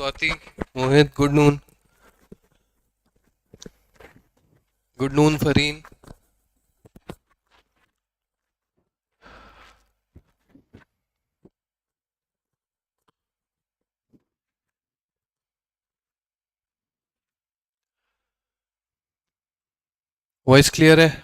Swati, Mohit, good noon. Good noon Fareen. Voice clear है?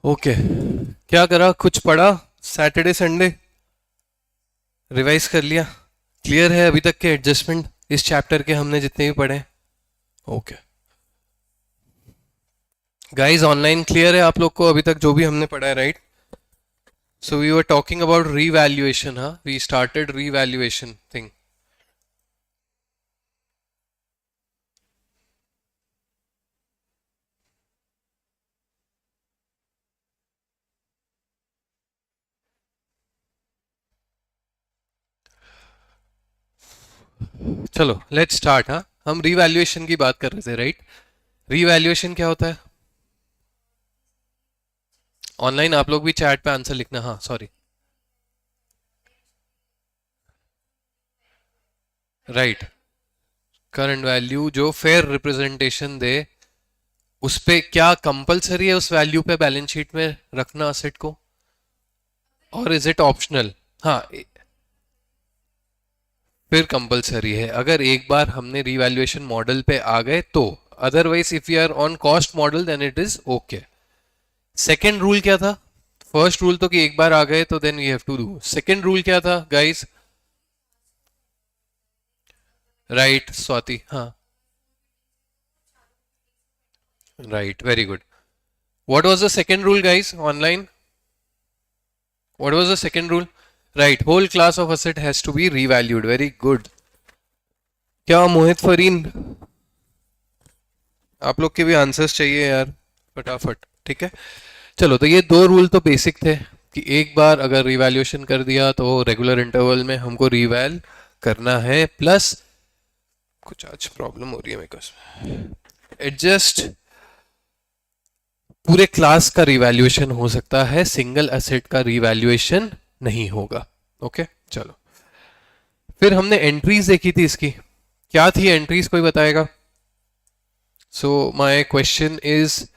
Okay. क्या करा, कुछ पढ़ा? सैटरडे संडे रिवाइज कर लिया? क्लियर है अभी तक के एडजस्टमेंट इस चैप्टर के हमने जितने भी पढ़े? ओके गाइस, ऑनलाइन क्लियर है आप लोग को अभी तक जो भी हमने पढ़ा है, right? So we were talking about revaluation. हाँ, वी स्टार्टेड रीवैल्यूएशन थिंग. चलो लेट्स स्टार्ट. हाँ, हम रीवैल्यूएशन की बात कर रहे थे, राइट? रीवैल्यूएशन क्या होता है? ऑनलाइन आप लोग भी चैट पे आंसर लिखना. हाँ सॉरी. राइट. करंट वैल्यू जो फेयर रिप्रेजेंटेशन दे, उस पे क्या कंपलसरी है उस वैल्यू पे बैलेंस शीट में रखना असेट को, और इज इट ऑप्शनल? हाँ, फिर कंपलसरी है अगर एक बार हमने रीवैल्यूएशन मॉडल पे आ गए तो. Otherwise if you are on cost model then it is okay. Second rule क्या था? फर्स्ट रूल तो कि एक बार आ गए तो then we have to do. Second rule क्या था गाइस? राइट स्वाति. हाँ right, very good. What was the second rule guys online? What was the second rule? Right, whole class of asset has to be revalued. Very good. क्या मोहित फरीन, आप लोग के भी answers चाहिए यार फटाफट. ठीक है, चलो. तो ये दो रूल तो बेसिक थे कि एक बार अगर रिवैल्यूएशन कर दिया तो रेगुलर इंटरवल में हमको रिवैल करना है. प्लस कुछ आज प्रॉब्लम हो रही है मेरे को, एडजस्ट पूरे क्लास का रिवैल्यूएशन हो सकता है, सिंगल एसेट का रिवैल्यूएशन नहीं होगा. ओके चलो. फिर हमने एंट्रीज देखी थी इसकी. क्या थी एंट्रीज, कोई बताएगा? सो माय क्वेश्चन इज,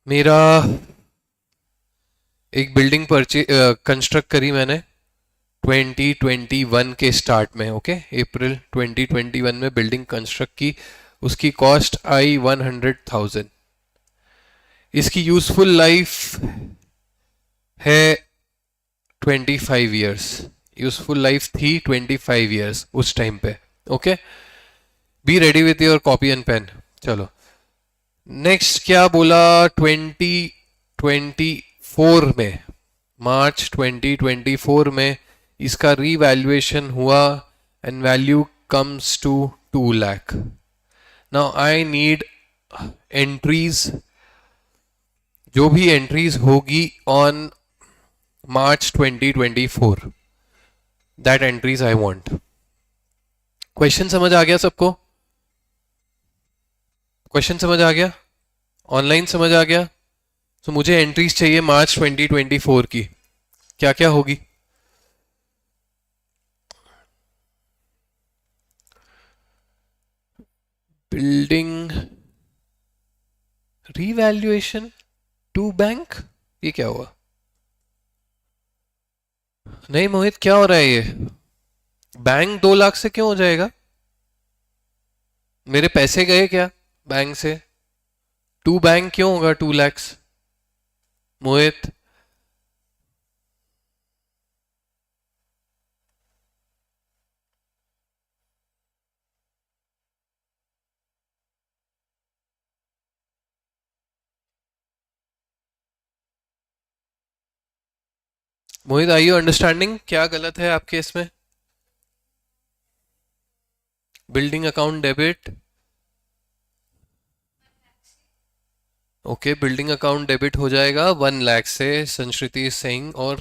मेरा एक बिल्डिंग कंस्ट्रक्ट करी मैंने 2021 के स्टार्ट में. ओके, अप्रैल 2021 में बिल्डिंग कंस्ट्रक्ट की. उसकी कॉस्ट आई 100,000. इसकी यूजफुल लाइफ है 25 ईयर्स. यूजफुल लाइफ थी 25 ईयर्स उस टाइम पे. Okay, be ready with your copy and pen. चलो नेक्स्ट क्या बोला? 2024 में, मार्च 2024 में इसका रीवैल्यूएशन हुआ and value comes to 2 lakh. Now I need entries, जो भी एंट्रीज होगी on March 2024, that entries I want. Question समझ आ गया सबको? क्वेश्चन समझ आ गया? ऑनलाइन समझ आ गया? तो मुझे एंट्रीज चाहिए मार्च 2024 की. क्या क्या होगी? बिल्डिंग रीवैल्यूएशन टू बैंक, ये क्या हुआ? नहीं मोहित, क्या हो रहा है ये? बैंक 2 लाख से क्यों हो जाएगा? मेरे पैसे गए क्या बैंक से? टू बैंक क्यों होगा 2 लैक्स मोहित? मोहित, आर यू अंडरस्टैंडिंग क्या गलत है आपके इसमें? Building account debit. Okay, building account debit हो जाएगा 1 लाख से, संस्कृति सिंह. और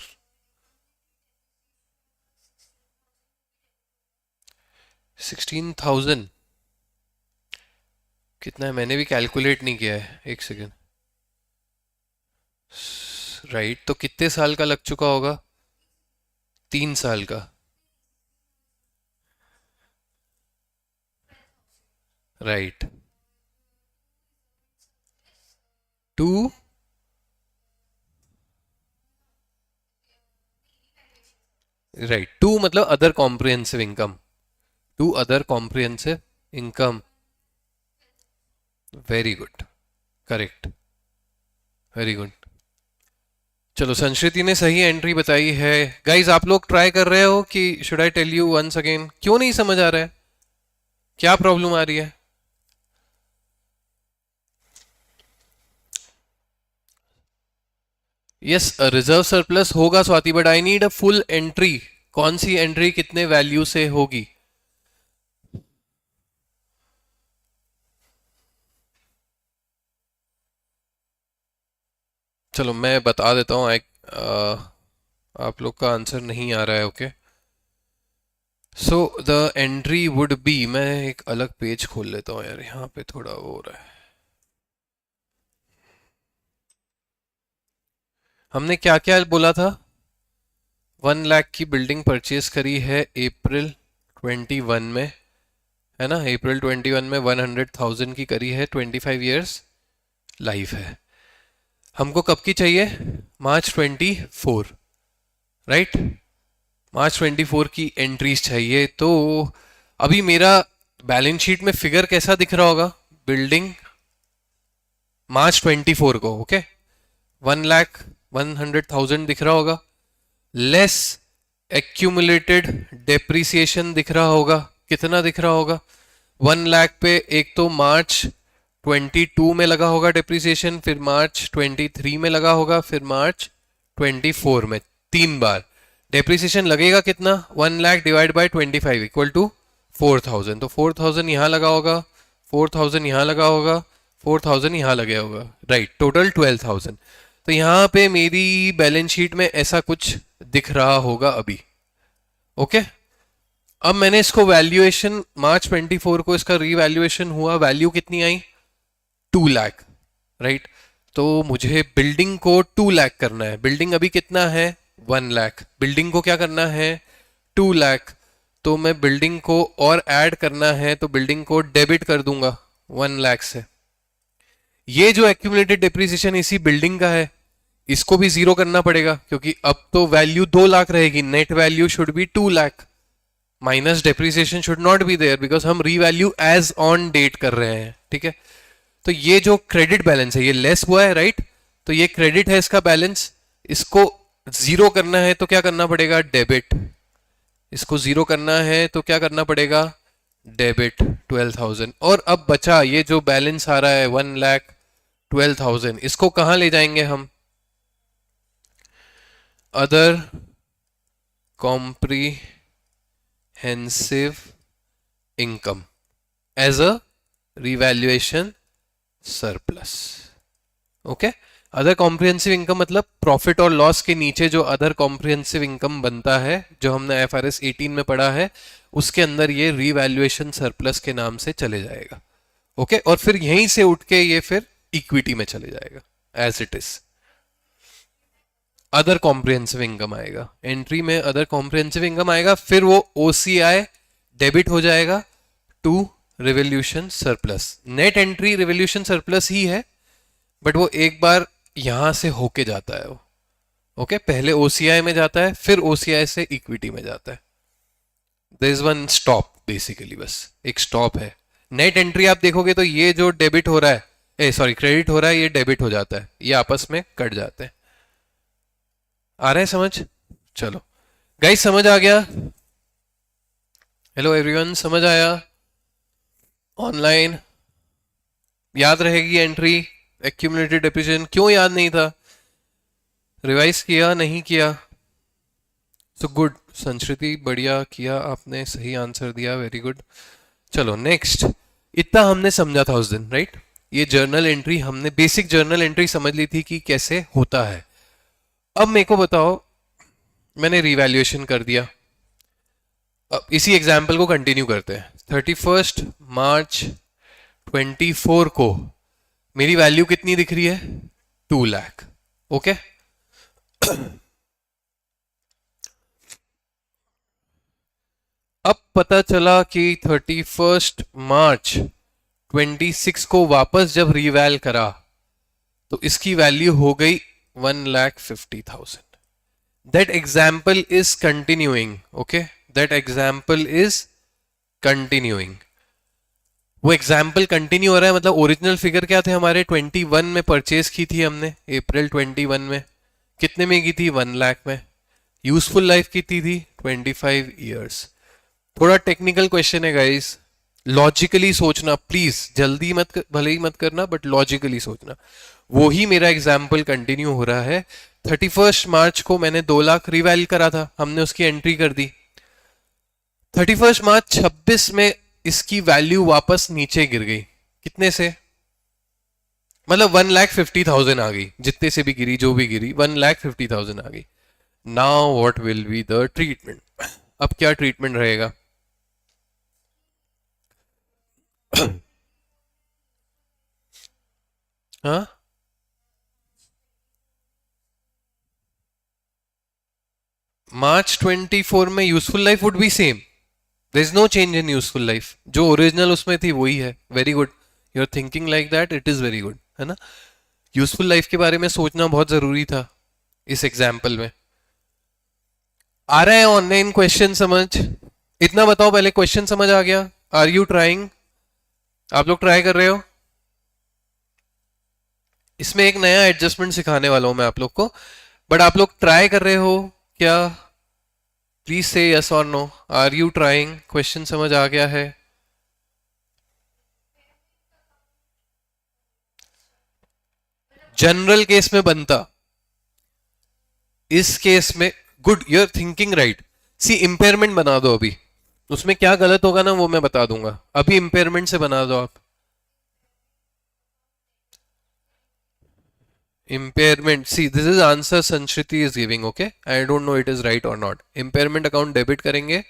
16,000 कितना है, मैंने भी कैलकुलेट नहीं किया है, एक सेकेंड। राइट, तो कितने साल का लग चुका होगा? 3 साल का। राइट, टू राइट, टू मतलब other comprehensive income, to other comprehensive income. Very good, correct, very good. चलो, संस्कृति ने सही एंट्री बताई है। गाइज, आप लोग ट्राई कर रहे हो कि should I tell you once again? क्यों नहीं समझ आ रहा है? क्या प्रॉब्लम आ रही है? यस, रिजर्व सरप्लस होगा Swati, but I need a full entry. कौन सी एंट्री कितने वैल्यू से होगी? चलो मैं बता देता हूँ। आप लोग का आंसर नहीं आ रहा है, okay. So the entry would be, मैं एक अलग पेज खोल लेता हूँ यार, यहाँ पे थोड़ा वो हो रहा है। हमने क्या क्या बोला था? 1 लाख की बिल्डिंग परचेज करी है अप्रैल 21 में, है ना? अप्रैल 21 में 100,000 की करी है, 25 years लाइफ है। हमको कब की चाहिए? मार्च 24, राइट? मार्च 24 की एंट्रीज चाहिए। तो अभी मेरा बैलेंस शीट में फिगर कैसा दिख रहा होगा? बिल्डिंग मार्च 24 को, ओके, 1,100,000 दिख रहा होगा, लेस एक्यूमुलेटेड डेप्रिसिएशन दिख रहा होगा। कितना दिख रहा होगा? 1 लाख पे एक तो मार्च 22 में लगा होगा डेप्रिसिएशन, फिर मार्च 23 में लगा होगा, फिर मार्च 24 में, 3 बार डेप्रिसिएशन लगेगा। कितना? 1 lakh divide by 25 equal to 4,000। तो 4,000 यहाँ लगा होगा, 4,000 यहाँ लगा होगा, 4,000 यहाँ लगे होगा, राइट, टोटल 12,000। तो यहाँ पे मेरी बैलेंस शीट में ऐसा कुछ दिख रहा होगा अभी, ओके। अब मैंने इसको वैल्यूएशन, मार्च 24 को इसका रीवैल्यूएशन हुआ, वैल्यू कितनी आई? 2 लाख, राइट। तो मुझे बिल्डिंग को 2 लाख करना है। बिल्डिंग अभी कितना है? 1 लाख। बिल्डिंग को क्या करना है? 2 लाख। तो मैं बिल्डिंग को और ऐड करना है, तो बिल्डिंग को डेबिट कर दूंगा 1 लाख से। ये जो एक्यूमुलेटेड डिप्रिसिएशन इसी बिल्डिंग का है, इसको भी जीरो करना पड़ेगा, क्योंकि अब तो वैल्यू 2 लाख रहेगी। Net value should be 2 lakh, minus depreciation should not be there, because हम रीवैल्यू एज ऑन डेट कर रहे हैं, ठीक है। तो ये जो क्रेडिट बैलेंस है ये लेस हुआ है, राइट। तो ये क्रेडिट है इसका बैलेंस, इसको जीरो करना है तो क्या करना पड़ेगा? डेबिट। इसको जीरो करना है तो क्या करना पड़ेगा? डेबिट 12,000। और अब बचा ये जो बैलेंस आ रहा है 1,12,000, इसको कहां ले जाएंगे हम? Other comprehensive income as a revaluation surplus, okay. Other comprehensive income मतलब प्रॉफिट और लॉस के नीचे जो अदर कॉम्प्रिहेंसिव इनकम बनता है, जो हमने IFRS 18 में पढ़ा है, उसके अंदर ये रिवैल्यूएशन सरप्लस के नाम से चले जाएगा, ओके। और फिर यहीं से उठ के ये फिर इक्विटी में चले जाएगा as it is. Other comprehensive income आएगा, एंट्री में अदर कॉम्प्रिहेंसिव इनकम आएगा, फिर वो OCI डेबिट हो जाएगा to revaluation surplus. Net entry revaluation surplus ही है, बट वो एक बार यहां से होके जाता है वो, ओके। पहले OCI में जाता है, फिर OCI से इक्विटी में जाता है। There is one stop, basically बस एक स्टॉप है। नेट एंट्री आप देखोगे तो ये जो डेबिट हो रहा है, सॉरी क्रेडिट हो रहा है, ये डेबिट हो जाता है, ये आपस में कट जाते हैं। आ रहा है समझ? चलो गाइस, समझ आ गया? हेलो एवरीवन, समझ आया? ऑनलाइन याद रहेगी एंट्री? एक्यूमुलेटेड डेप्रिसिएशन क्यों याद नहीं था? रिवाइज किया नहीं किया? सो गुड, संस्कृति बढ़िया किया आपने, सही आंसर दिया, वेरी गुड। चलो नेक्स्ट, इतना हमने समझा था उस दिन, राइट। ये जर्नल एंट्री हमने, बेसिक जर्नल एंट्री समझ ली थी कि कैसे होता है। अब मेरे को बताओ, मैंने रिवैल्यूएशन कर दिया, अब इसी एग्जाम्पल को कंटिन्यू करते हैं। 31 मार्च 24 को मेरी वैल्यू कितनी दिख रही है? 2 लाख। ओके, अब पता चला कि 31 मार्च 26 को वापस जब रिवैल करा तो इसकी वैल्यू हो गई 1,50,000। That example is continuing. Okay, that example is continuing. वो एग्जाम्पल कंटिन्यू हो रहा है, मतलब ओरिजिनल फिगर क्या थे हमारे? 21 में परचेज की थी हमने, अप्रैल 21 में। कितने में की थी? 1 लाख में। यूजफुल लाइफ कितनी थी? 25 ईयर्स। थोड़ा टेक्निकल क्वेश्चन है गाइस, लॉजिकली सोचना प्लीज, जल्दी मत भले ही मत करना, बट लॉजिकली सोचना। वो ही मेरा एग्जाम्पल कंटिन्यू हो रहा है। 31 मार्च को मैंने 2 लाख रिवैल करा था, हमने उसकी एंट्री कर दी। 31 मार्च 26 में इसकी वैल्यू वापस नीचे गिर गई। कितने से? मतलब 1,50,000 आ गई, जितने से भी गिरी, जो भी गिरी 1,50,000 आ गई। Now what will be the treatment? अब क्या ट्रीटमेंट रहेगा? हाँ, March 24 में useful life would be same. There is no change in useful life, जो ओरिजिनल उसमें थी वही है। Very good, you are thinking like that, it is very good, है ना। यूजफुल लाइफ के बारे में सोचना बहुत जरूरी था इस एग्जाम्पल में। आ रहा है ऑनलाइन क्वेश्चन समझ? इतना बताओ पहले, क्वेश्चन समझ आ गया? Are you trying? आप लोग ट्राई कर रहे हो? इसमें एक नया एडजस्टमेंट सिखाने वाला हूं मैं आप लोग को, बट आप लोग ट्राई कर रहे हो क्या? प्लीज से यस और no. Are you trying? Question समझ आ गया है? जनरल केस में बनता, इस केस में good, you are thinking right. See, impairment बना दो अभी, उसमें क्या गलत होगा ना वो मैं बता दूंगा। अभी इंपेयरमेंट से बना दो आप। Impairment. See, this is answer Sanshriti is giving. Okay, I don't know it is right or not. Impairment account debit करेंगे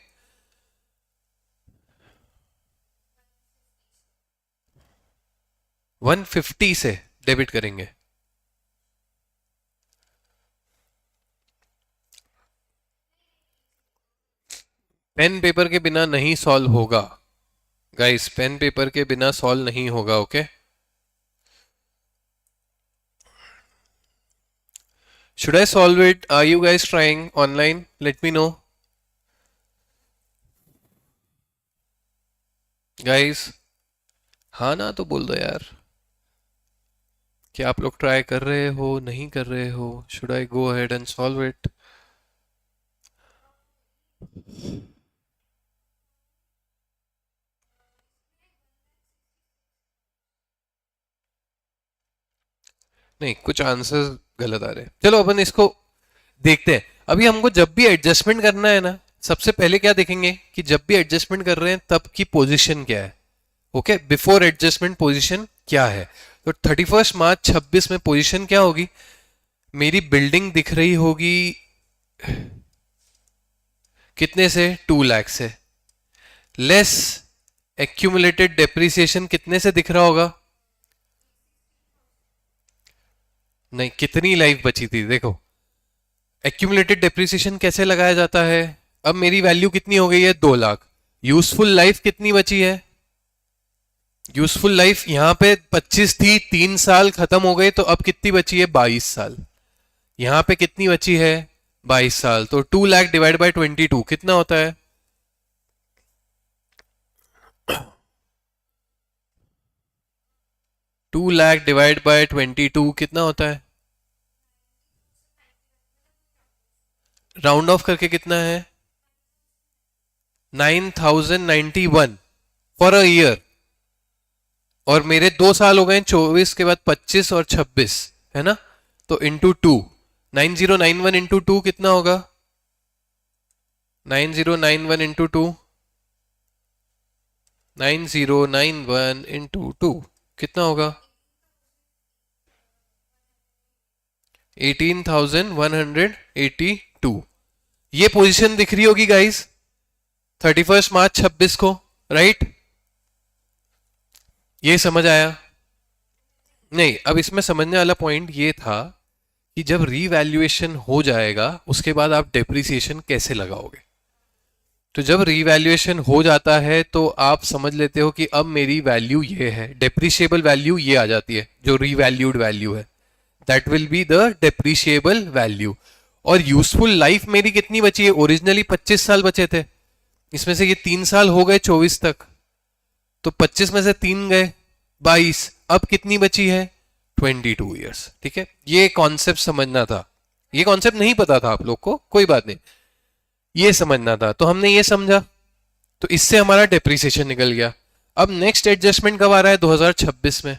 150 से डेबिट करेंगे। पेन पेपर के बिना नहीं सॉल्व होगा गाइस, पेन पेपर के बिना सॉल्व नहीं होगा। Okay, should I solve it? Are you guys trying online? Let me know guys। हाँ ना तो बोल दो यार, क्या आप लोग ट्राई कर रहे हो, नहीं कर रहे हो? should I go ahead and solve it? नहीं, कुछ आंसर्स गलत आ रहे हैं। चलो अपन इसको देखते हैं। अभी हमको जब भी एडजस्टमेंट करना है ना, सबसे पहले क्या देखेंगे कि जब भी एडजस्टमेंट कर रहे हैं तब की पोजीशन क्या है। ओके, बिफोर एडजस्टमेंट पोजीशन क्या है? तो 31 मार्च 26 में पोजीशन क्या होगी? मेरी बिल्डिंग दिख रही होगी कितने से? 2 लाख से। लेस एक्यूमुलेटेड डेप्रिसिएशन कितने से दिख रहा होगा? नहीं, कितनी लाइफ बची थी देखो। एक्यूमुलेटेड डेप्रिसिएशन कैसे लगाया जाता है? अब मेरी वैल्यू कितनी हो गई है? 2 लाख। यूजफुल लाइफ कितनी बची है? यूजफुल लाइफ यहां पे 25 थी, 3 साल खत्म हो गए, तो अब कितनी बची है? 22 साल। यहां पे कितनी बची है? 22 साल। तो 2 लाख डिवाइड बाई 22 कितना होता है? 2 लाख डिवाइड बाई 22 कितना होता है? राउंड ऑफ करके कितना है? 9,091 फॉर अ ईयर। और मेरे 2 साल हो गए, 24 के बाद 25 और 26, है ना। तो इंटू 2, 9091 इंटू 2 कितना होगा? 9091 इंटू 2, 9091 इंटू 2 कितना होगा? 18,182। ये पोजीशन दिख रही होगी गाइस, 31 मार्च 26 को, राइट? ये समझ आया? नहीं, अब इसमें समझने वाला पॉइंट ये था कि जब रीवैल्यूएशन हो जाएगा उसके बाद आप डेप्रिसिएशन कैसे लगाओगे। तो जब रीवैल्यूएशन हो जाता है तो आप समझ लेते हो कि अब मेरी वैल्यू ये है, डेप्रिशिएबल वैल्यू ये आ जाती है, जो रीवैल्यूड वैल्यू है, that will be the depreciable value. और यूजफुल लाइफ मेरी कितनी बची है? ओरिजिनली 25 साल बचे थे, इसमें से ये 3 साल हो गए 24 तक, तो 25 में से 3 गए 22, अब कितनी बची है? 22 ईयर्स। ठीक है, ये कॉन्सेप्ट समझना था, ये कॉन्सेप्ट नहीं पता था आप लोग को, कोई बात नहीं, ये समझना था, तो हमने ये समझा, तो इससे हमारा डेप्रिसिएशन निकल गया। अब नेक्स्ट एडजस्टमेंट कब आ रहा है? 2026 में।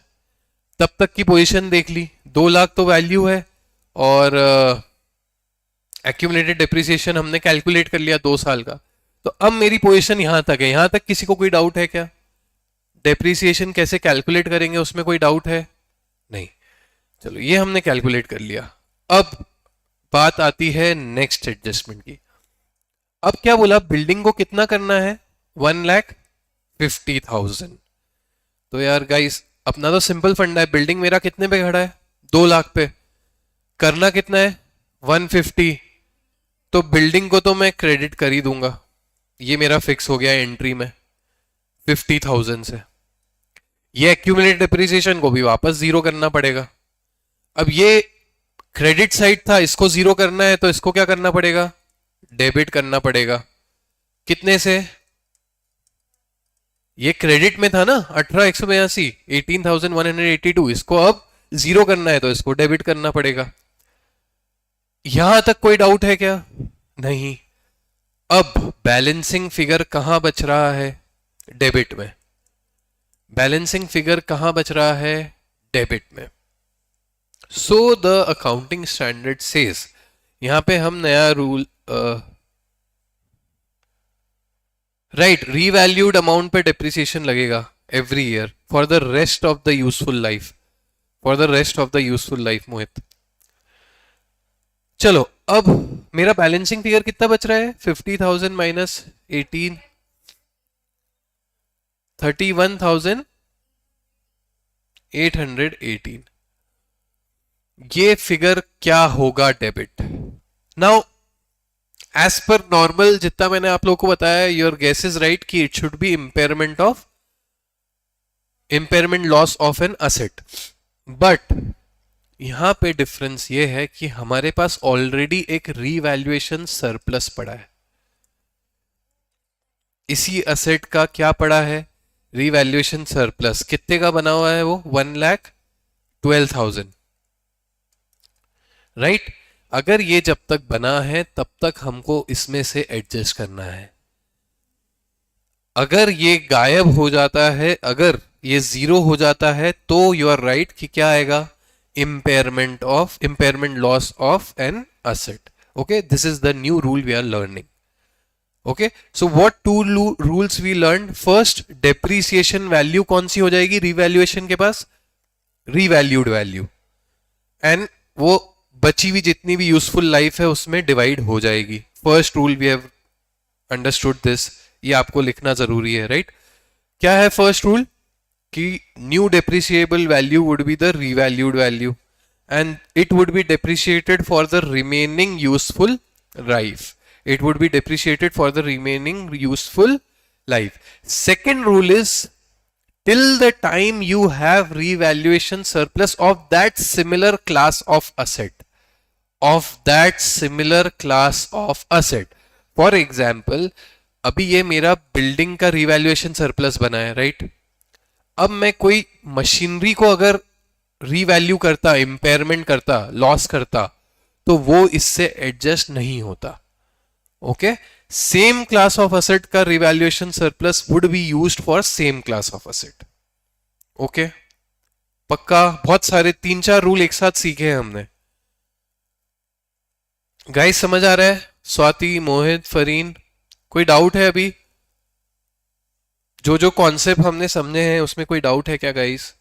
तब तक की पोजीशन देख ली, 2 लाख तो वैल्यू है, और एक्यूमुलेटेड डेप्रिसिएशन हमने कैलकुलेट कर लिया 2 साल का। तो अब मेरी पोजीशन यहां तक है, यहां तक किसी को कोई डाउट है क्या? डेप्रिसिएशन कैसे कैलकुलेट करेंगे उसमें कोई डाउट है? नहीं, चलो ये हमने कैलकुलेट कर लिया। अब बात आती है नेक्स्ट एडजस्टमेंट की। अब क्या बोला? बिल्डिंग को कितना करना है? 1,50,000। तो यार गाइस, अपना तो सिंपल फंडा है, बिल्डिंग मेरा कितने पे खड़ा है? 2 लाख पे, करना कितना है? 150। तो बिल्डिंग को तो मैं क्रेडिट कर ही दूंगा, ये मेरा फिक्स हो गया एंट्री में 50,000 से। ये एक्यूमुलेटेड डेप्रिसिएशन को भी वापस जीरो करना पड़ेगा। अब ये क्रेडिट साइड था, इसको जीरो करना है तो इसको क्या करना पड़ेगा? डेबिट करना पड़ेगा। कितने से? ये क्रेडिट में था ना, 18,182, 18,182, इसको अब जीरो करना है तो इसको डेबिट करना पड़ेगा। यहां तक कोई डाउट है क्या? नहीं। अब बैलेंसिंग फिगर कहां बच रहा है? डेबिट में। बैलेंसिंग फिगर कहां बच रहा है? डेबिट में। So the accounting standard says, यहां पे हम नया रूल, राइट, रीवैल्यूड अमाउंट पे डेप्रिसिएशन लगेगा every year for the rest of the useful life, for the rest of the useful life. Mohit, चलो अब मेरा बैलेंसिंग फिगर कितना बच रहा है? 50,000 माइनस 18, 31,818। ये फिगर क्या होगा? Debit. Now as per normal जितना मैंने आप लोगों को बताया, योर गेस इज राइट कि it should be impairment loss of an asset. But यहां पे डिफरेंस ये है कि हमारे पास ऑलरेडी एक रीवैल्यूएशन सरप्लस पड़ा है। इसी असेट का क्या पड़ा है? Revaluation surplus. कितने का बना हुआ है वो? 1,12,000, राइट। अगर ये जब तक बना है तब तक हमको इसमें से एडजस्ट करना है। अगर ये गायब हो जाता है, अगर ये जीरो हो जाता है, तो यू आर राइट कि क्या आएगा? Impairment loss of an asset. Okay, this is the new rule we are learning. Okay, so what two rules we learn? First, depreciation value कौन सी हो जाएगी रीवैल्यूएशन के पास? रीवैल्यूड वैल्यू, एंड वो बची हुई जितनी भी यूजफुल लाइफ है उसमें डिवाइड हो जाएगी। First rule we have understood this, ये आपको लिखना जरूरी है, राइट? क्या है फर्स्ट रूल? कि new depreciable value would be the revalued value and it would be depreciated for the remaining useful life. It would be depreciated for the remaining useful life. Second rule is, till the time you have revaluation surplus of that similar class of asset, of that similar class of asset. For example, अभी ये मेरा building का revaluation surplus बना है, right? अब मैं कोई machinery को अगर रीवैल्यू करता, इंपेयरमेंट करता, लॉस करता, तो वो इससे एडजस्ट नहीं होता। Okay, same class of asset का revaluation surplus would be used for same class of asset. Okay, पक्का? बहुत सारे 3-4 रूल एक साथ सीखे हैं हमने। गाइस समझ आ रहा है? स्वाति, मोहित, फरीन, कोई डाउट है अभी? जो जो कॉन्सेप्ट हमने समझे हैं उसमें कोई डाउट है क्या गाइस?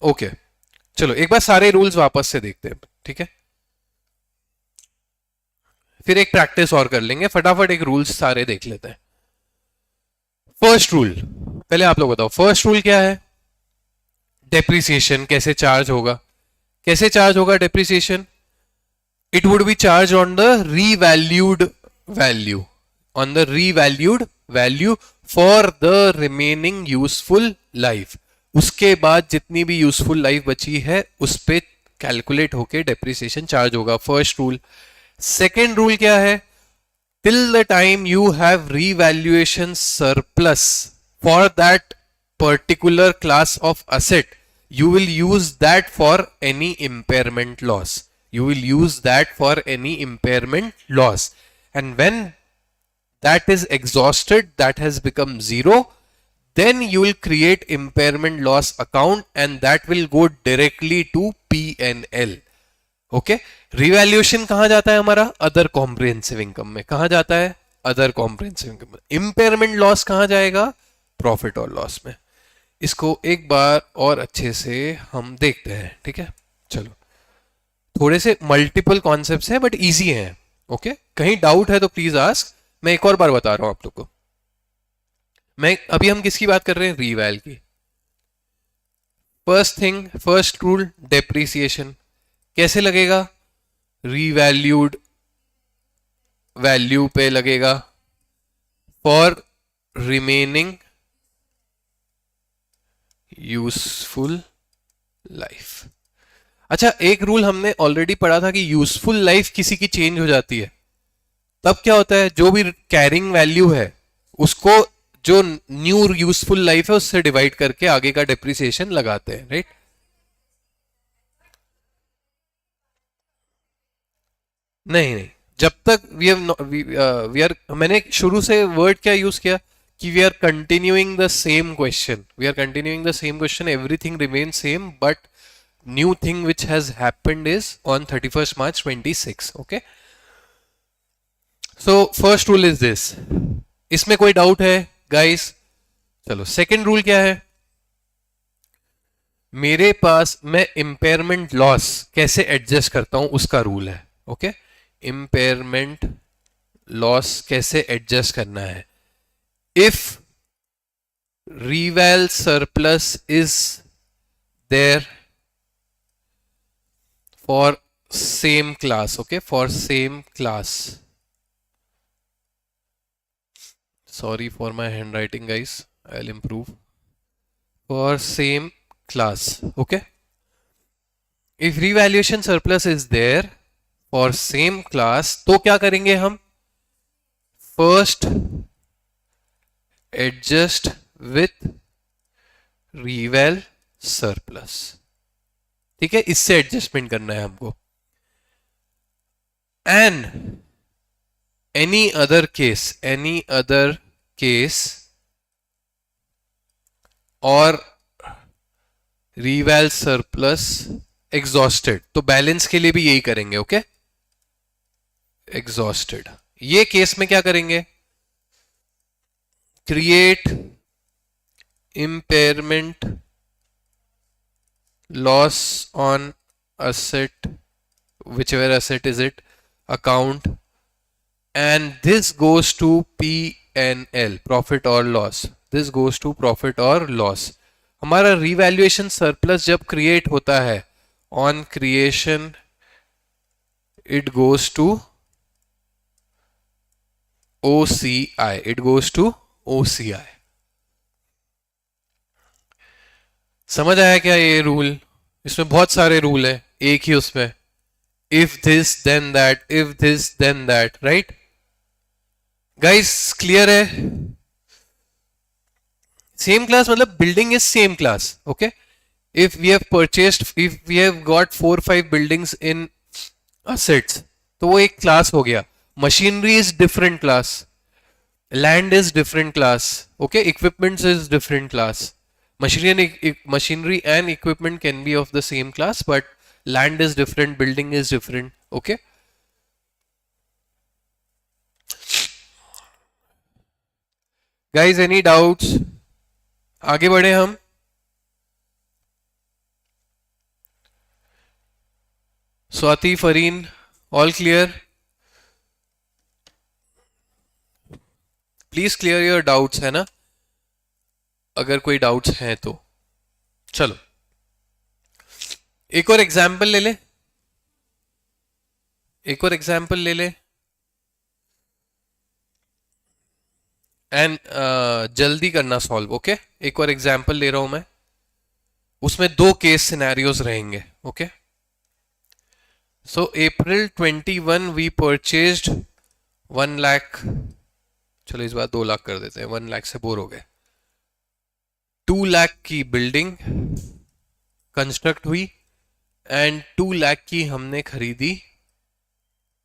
ओके, चलो एक बार सारे रूल्स वापस से देखते हैं, ठीक है? फिर एक प्रैक्टिस और कर लेंगे, फटाफट एक रूल्स सारे देख लेते हैं। फर्स्ट रूल पहले आप लोग बताओ, फर्स्ट रूल क्या है? डेप्रिसिएशन कैसे चार्ज होगा? कैसे चार्ज होगा depreciation? It would B charge on the revalued value, on the revalued value for the remaining useful life. उसके बाद जितनी भी यूजफुल लाइफ बची है उस पे कैलकुलेट होके डेप्रिसिएशन चार्ज होगा। First rule. सेकेंड रूल क्या है? till the time you have revaluation surplus for that particular class of asset, you will use that for any impairment loss. You will use that for any impairment loss. And when that is exhausted, that has become zero, then you will create impairment loss account and that will go directly to P&L. Okay, revaluation कहां जाता है हमारा? Other comprehensive income में। कहां जाता है? Other comprehensive income में। Impairment loss कहां जाएगा? प्रॉफिट और लॉस में। इसको एक बार और अच्छे से हम देखते हैं, ठीक है? चलो, थोड़े से मल्टीपल कॉन्सेप्ट्स हैं बट इजी हैं। ओके, कहीं डाउट है तो प्लीज आस्क। मैं एक और बार बता रहा हूं आप लोग को। मैं अभी हम किसकी बात कर रहे हैं? रीवैल की। First thing, first rule, depreciation कैसे लगेगा? रीवैल्यूड वैल्यू पे लगेगा फॉर रिमेनिंग यूजफुल लाइफ। अच्छा, एक रूल हमने ऑलरेडी पढ़ा था कि यूजफुल लाइफ किसी की चेंज हो जाती है, तब क्या होता है? जो भी कैरिंग वैल्यू है उसको जो न्यू यूजफुल लाइफ है उससे डिवाइड करके आगे का डेप्रिसिएशन लगाते हैं, राइट? नहीं नहीं, जब तक वी आर, मैंने शुरू से वर्ड क्या यूज किया कि we are continuing the same question, we are continuing the same question, everything remain same, but new thing which has happened is on 31st March 26। Okay, so first rule is this. इसमें कोई doubt है guys? चलो, second rule क्या है? मेरे पास मैं impairment loss कैसे adjust करता हूं उसका रूल है। ओके, इंपेयरमेंट लॉस कैसे एडजस्ट करना है? If reval surplus is there for same class, okay, for same class, sorry for my handwriting guys, I'll improve, for same class, okay, if revaluation surplus is there for same class तो क्या करेंगे हम? First adjust with रीवैल surplus, ठीक है, इससे adjustment करना है हमको। एंड एनी अदर केस और रीवैल सरप्लस एग्जॉस्टेड, तो बैलेंस के लिए भी यही करेंगे। ओके, एग्जॉस्टेड, ये केस में क्या करेंगे? Create impairment loss on asset, whichever asset is it, account, and this goes to P&L, profit or loss. This goes to profit or loss. हमारा रिवैल्यूएशन सरप्लस जब क्रिएट होता है, on creation it goes to OCI, it goes to OCI। समझ आया क्या ये rule? इसमें बहुत सारे रूल है एक ही उसमें, if this then that, if this then that, right guys? Clear है? सेम क्लास मतलब building is same class. Okay, if we have purchased, if we have got 4-5 buildings in assets, तो वो एक क्लास हो गया। Machinery is different class, land is different class, okay, equipments is different class. Machinery and equipment can be of the same class, but land is different, building is different. Okay, guys, any doubts? आगे बढ़े हम। Swati, Fareen, all clear? Please clear your doubts, है ना, अगर कोई doubts हैं तो। चलो एक और एग्जाम्पल ले ले, एक और एग्जाम्पल ले ले एंड जल्दी करना सॉल्व। ओके, एक और एग्जाम्पल ले रहा हूं मैं, उसमें दो केस सिनेरियोज रहेंगे। Okay, so April 21 we purchased 1 lakh, चलो इस बार 2 लाख कर देते हैं, 1 लाख से बोर हो गए। 2 लाख की बिल्डिंग कंस्ट्रक्ट हुई एंड 2 लाख की हमने खरीदी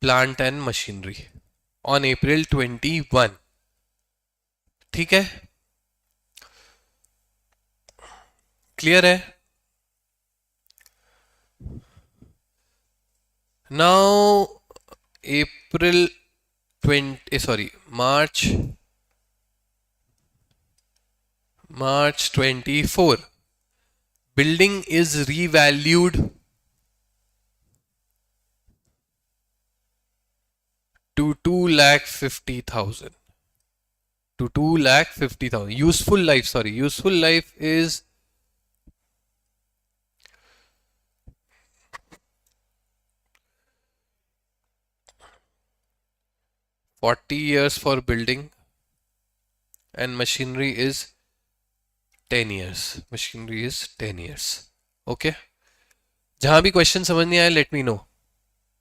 plant and machinery on April 21। ठीक है, क्लियर है? Now April 24 building is revalued to 2,50,000, to 2,50,000. Useful life is 40 years for building and machinery is 10 years. Machinery is 10 years. Okay, जहां भी क्वेश्चन समझ नहीं आया लेट मी नो।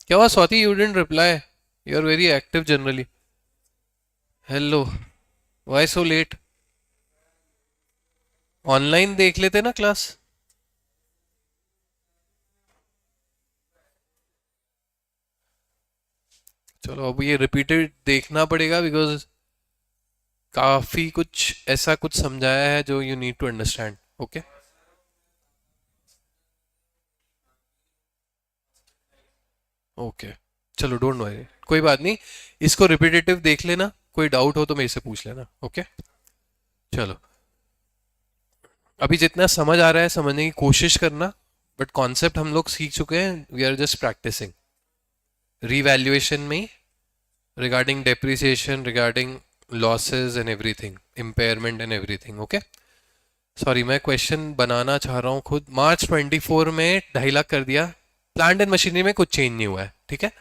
क्या हुआ Swati, you didn't reply? You are very active generally. Hello, why so late? Online देख लेते ना क्लास। चलो अब ये रिपीटेड देखना पड़ेगा बिकॉज काफी कुछ ऐसा कुछ समझाया है जो you need to understand. Okay, okay, चलो डोंट वरी, कोई बात नहीं, इसको रिपीटेटिव देख लेना, कोई डाउट हो तो मेरे से पूछ लेना। ओके, चलो अभी जितना समझ आ रहा है समझने की कोशिश करना, बट कॉन्सेप्ट हम लोग सीख चुके हैं, we are just practising revaluation में, regarding depreciation, regarding losses and everything, impairment and everything. Okay, sorry मैं क्वेश्चन बनाना चाह रहा हूँ खुद। मार्च 24 में 2.5 लाख कर दिया, प्लांट एंड मशीनरी में कुछ चेंज नहीं हुआ है, ठीक है,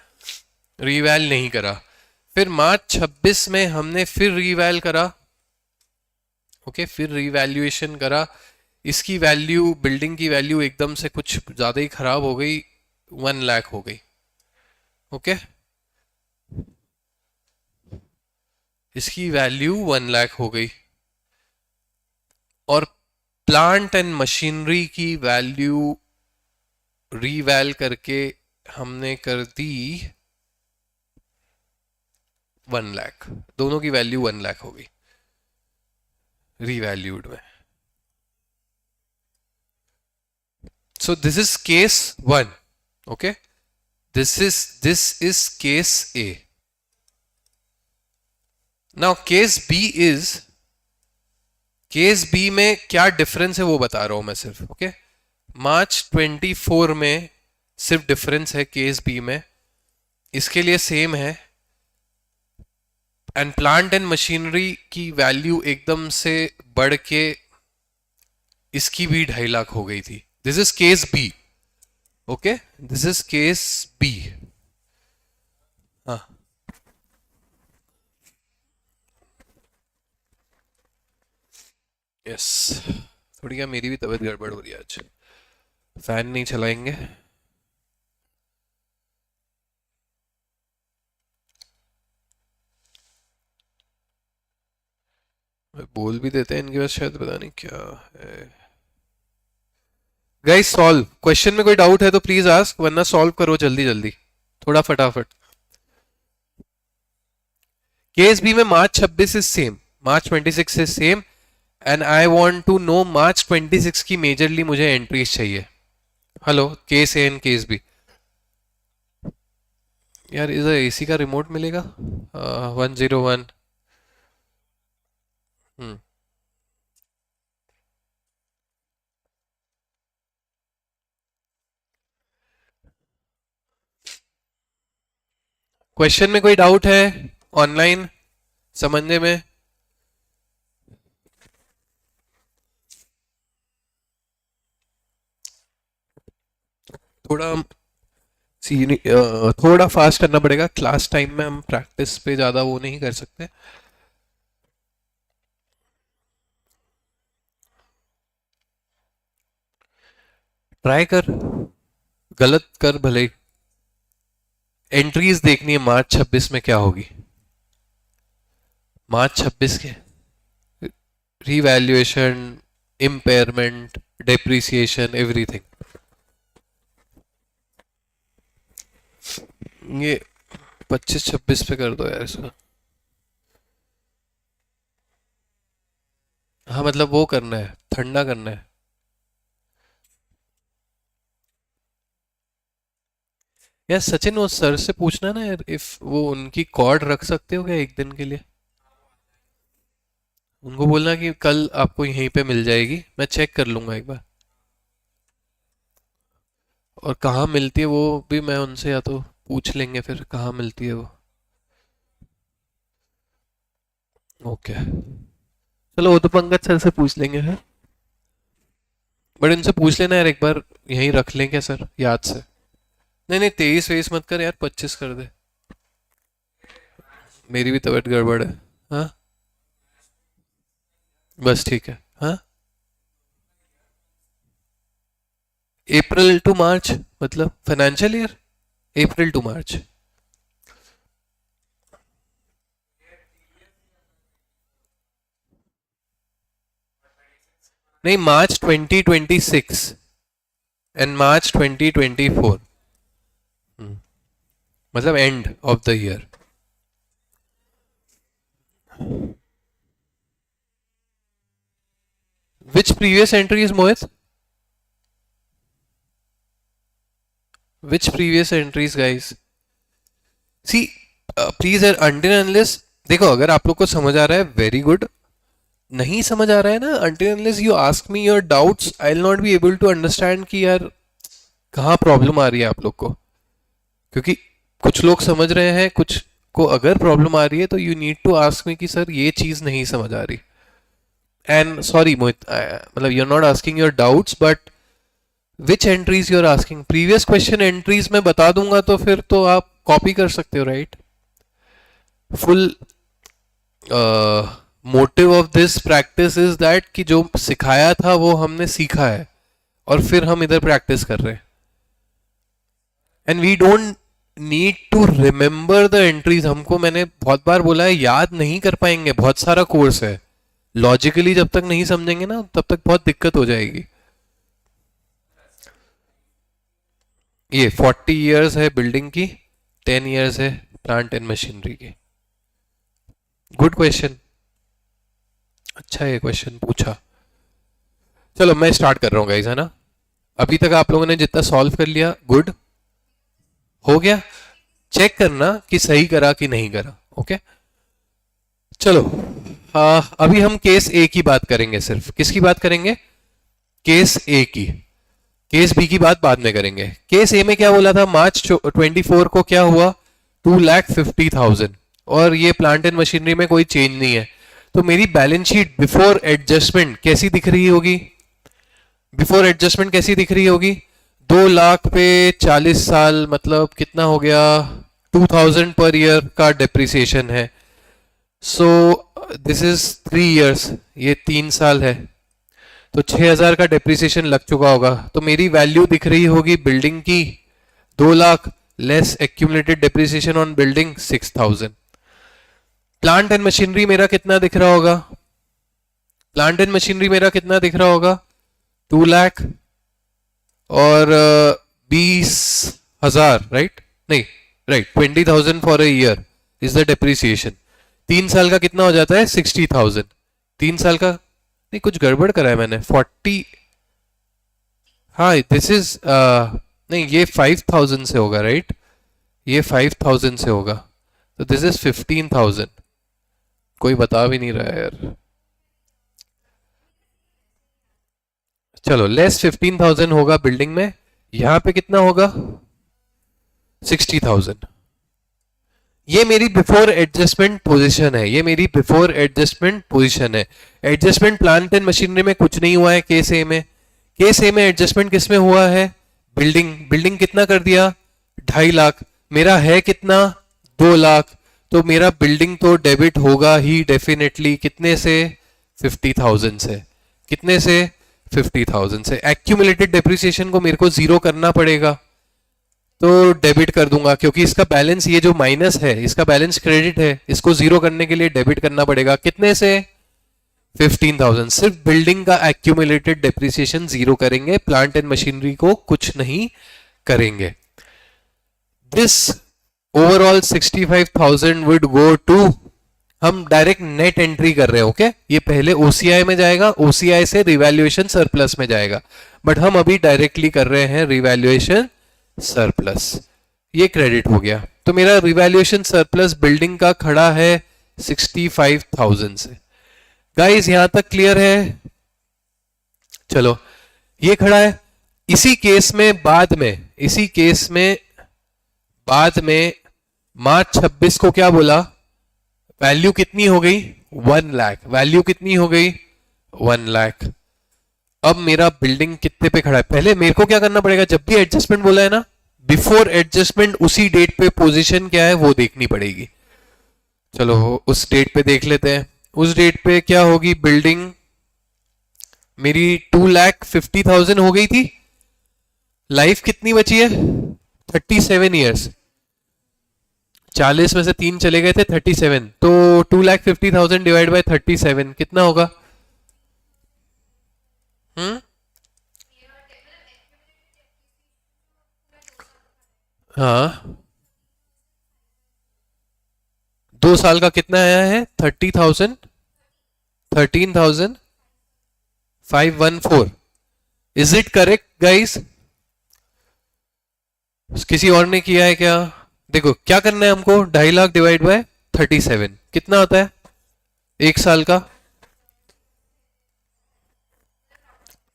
रीवैल नहीं करा। फिर मार्च 26 में हमने फिर रीवैल करा। ओके, फिर रीवैल्यूएशन करा, इसकी वैल्यू, बिल्डिंग की वैल्यू एकदम से कुछ ज्यादा ही खराब हो गई, 1 लाख हो गई। ओके, इसकी वैल्यू 1 लाख हो गई और प्लांट एंड मशीनरी की वैल्यू रीवैल करके हमने कर दी 1 लाख, दोनों की वैल्यू 1 लाख हो गई रीवैल्यूड में। So this is case 1। Okay, this is case A. Now case B में क्या डिफरेंस है वो बता रहा हूं मैं सिर्फ। ओके, मार्च 24 में सिर्फ डिफरेंस है केस बी में, इसके लिए सेम है, एंड प्लांट एंड मशीनरी की वैल्यू एकदम से बढ़ के इसकी भी 2.5 लाख हो गई थी। This is case B. Okay, this is case B. हाँ, यस, थोड़ी क्या मेरी भी तबीयत गड़बड़ हो रही है आज, फैन नहीं चलाएंगे। बोल भी देते हैं, इनके पास शायद पता नहीं क्या है। गाइस सॉल्व, क्वेश्चन में कोई डाउट है तो प्लीज आस्क, वरना सॉल्व करो जल्दी जल्दी, थोड़ा फटाफट। केस बी में March 26 is same, March 26 is same, and I want to know March 26 की मेजरली मुझे एंट्रीज चाहिए। Hello, case A and case B. यार इधर एसी का रिमोट मिलेगा? 101। क्वेश्चन में कोई डाउट है ऑनलाइन समझने में? थोड़ा थोड़ा फास्ट करना पड़ेगा, क्लास टाइम में हम प्रैक्टिस पे ज़्यादा वो नहीं कर सकते। ट्राई कर, गलत कर भले। एंट्रीज देखनी है मार्च 26 में क्या होगी। मार्च 26 के रिवैल्यूएशन, इम्पेयरमेंट, डेप्रिसिएशन, एवरीथिंग। ये 25-26 पे कर दो यार इसको। हाँ मतलब वो करना है, ठंडा करना है। यार सचिन वो सर से पूछना ना यार, इफ वो उनकी कॉर्ड रख सकते हो क्या एक दिन के लिए। उनको बोलना कि कल आपको यहीं पे मिल जाएगी, मैं चेक कर लूंगा एक बार। और कहाँ मिलती है वो भी मैं उनसे या तो पूछ लेंगे, फिर कहाँ मिलती है वो। ओके चलो, वो तो पंकज सर से पूछ लेंगे है। बट इनसे पूछ लेना यार एक बार, यहीं रख लेंगे सर याद से। नहीं नहीं 23-23 मत कर यार, 25 कर दे। मेरी भी तबीयत गड़बड़ है। हाँ बस ठीक है। हाँ अप्रैल टू मार्च मतलब financial year, April to March. नहीं मार्च 2026 एंड मार्च 2024, मतलब end of the year. Which previous entry is Mohit, which previous entries guys. See please until unless, देखो अगर आप लोग को समझ आ रहा है वेरी गुड, नहीं समझ आ रहा है ना, until unless you ask me your doubts I will not be able to understand कि यार कहाँ प्रॉब्लम आ रही है आप लोग को। क्योंकि कुछ लोग समझ रहे हैं, कुछ को अगर प्रॉब्लम आ रही है तो you need to ask me कि सर ये चीज नहीं समझ आ रही। एंड सॉरी मोहित, मतलब you are not asking your doubts but which entries you are asking. Previous question entries में बता दूंगा तो फिर तो आप कॉपी कर सकते हो right. Full motive of this practice is that कि जो सिखाया था वो हमने सीखा है और फिर हम इधर प्रैक्टिस कर रहे हैं। And we don't need to remember the entries. हमको मैंने बहुत बार बोला है याद नहीं कर पाएंगे, बहुत सारा कोर्स है। लॉजिकली जब तक नहीं समझेंगे ना तब तक बहुत दिक्कत हो जाएगी। ये 40 इयर्स है बिल्डिंग की, 10 इयर्स है प्लांट एंड मशीनरी की। गुड क्वेश्चन, अच्छा ये क्वेश्चन पूछा। चलो मैं स्टार्ट कर रहा हूँ गाइस, है ना। अभी तक आप लोगों ने जितना सॉल्व कर लिया गुड हो गया। चेक करना कि सही करा कि नहीं करा। ओके चलो अभी हम केस ए की बात करेंगे। सिर्फ किसकी बात करेंगे, केस ए की। केस बी की बात बाद में करेंगे। केस ए में क्या बोला था, मार्च 24 को क्या हुआ, 2,50,000 और ये प्लांट एंड मशीनरी में कोई चेंज नहीं है। तो मेरी बैलेंस शीट बिफोर एडजस्टमेंट कैसी दिख रही होगी, बिफोर एडजस्टमेंट कैसी दिख रही होगी। 2 लाख पे 40 साल मतलब कितना हो गया, 2,000 पर ईयर का डेप्रिसिएशन है। सो दिस इज 3 इयर्स, ये 3 साल है तो 6,000 का डेप्रिसिएशन लग चुका होगा। तो मेरी वैल्यू दिख रही होगी बिल्डिंग की 2 lakh less accumulated depreciation on building 6,000। Plant and machinery मेरा कितना दिख रहा होगा, प्लांट एंड मशीनरी मेरा कितना दिख रहा होगा, 2 लाख और 20,000 राइट, नहीं right 20,000 for a year is the depreciation. 3 साल का कितना हो जाता है, 60,000। 3 साल का नहीं, कुछ गड़बड़ करा है मैंने, 40। हाँ दिस इज नहीं ये 5,000 से होगा राइट, ये 5,000 से होगा तो दिस इज 15,000। कोई बता भी नहीं रहा है यार। चलो लेस 15,000 होगा बिल्डिंग में, यहां पे कितना होगा 60,000। ये मेरी बिफोर एडजस्टमेंट पोजीशन है, ये मेरी बिफोर एडजस्टमेंट पोजीशन है। एडजस्टमेंट प्लांट एंड मशीनरी में कुछ नहीं हुआ है केस ए में। केस ए में एडजस्टमेंट किस में हुआ है, बिल्डिंग बिल्डिंग कितना कर दिया, 2.5 लाख, मेरा है कितना 2 लाख, तो मेरा बिल्डिंग तो डेबिट होगा ही डेफिनेटली, कितने से 50,000 से, कितने से 50,000 से। एक्यूमुलेटेड डेप्रिसिएशन को मेरे को जीरो करना पड़ेगा, तो डेबिट कर दूंगा, क्योंकि इसका बैलेंस ये जो माइनस है इसका बैलेंस क्रेडिट है, इसको जीरो करने के लिए डेबिट करना पड़ेगा, कितने से 15,000। सिर्फ बिल्डिंग का एक्यूमुलेटेड डेप्रिसिएशन जीरो करेंगे, प्लांट एंड मशीनरी को कुछ नहीं करेंगे। This overall 65,000 would go to, हम डायरेक्ट नेट एंट्री कर रहे हैं, ओके ये पहले ओसीआई में जाएगा, ओसीआई से रिवैल्यूएशन सरप्लस में जाएगा, बट हम अभी डायरेक्टली कर रहे हैं रिवैल्यूएशन सरप्लस। ये क्रेडिट हो गया, तो मेरा रिवैल्यूएशन सरप्लस बिल्डिंग का खड़ा है 65,000 से। गाइस यहां तक क्लियर है? चलो ये खड़ा है। इसी केस में बाद में मार्च 26 को क्या बोला, वैल्यू कितनी हो गई 1 लाख, वैल्यू कितनी हो गई 1 लाख। अब मेरा बिल्डिंग कितने पे खड़ा है, पहले मेरे को क्या करना पड़ेगा, जब भी एडजस्टमेंट बोला है ना, बिफोर एडजस्टमेंट उसी डेट पे पोजीशन क्या है वो देखनी पड़ेगी। चलो उस डेट पे देख लेते हैं, उस डेट पे क्या होगी, बिल्डिंग मेरी 2,50,000 हो गई थी, लाइफ कितनी बची है 37 ईयर्स, 40 में से 3 चले गए थे 37, तो 2,50,000 डिवाइड बाय 37 कितना होगा? हाँ 2 साल का कितना आया है 30,000, 13,514। Is it correct guys? किसी और ने किया है क्या? देखो क्या करना है हमको, 2.5 लाख डिवाइड बाय 37 कितना होता है 1 साल का?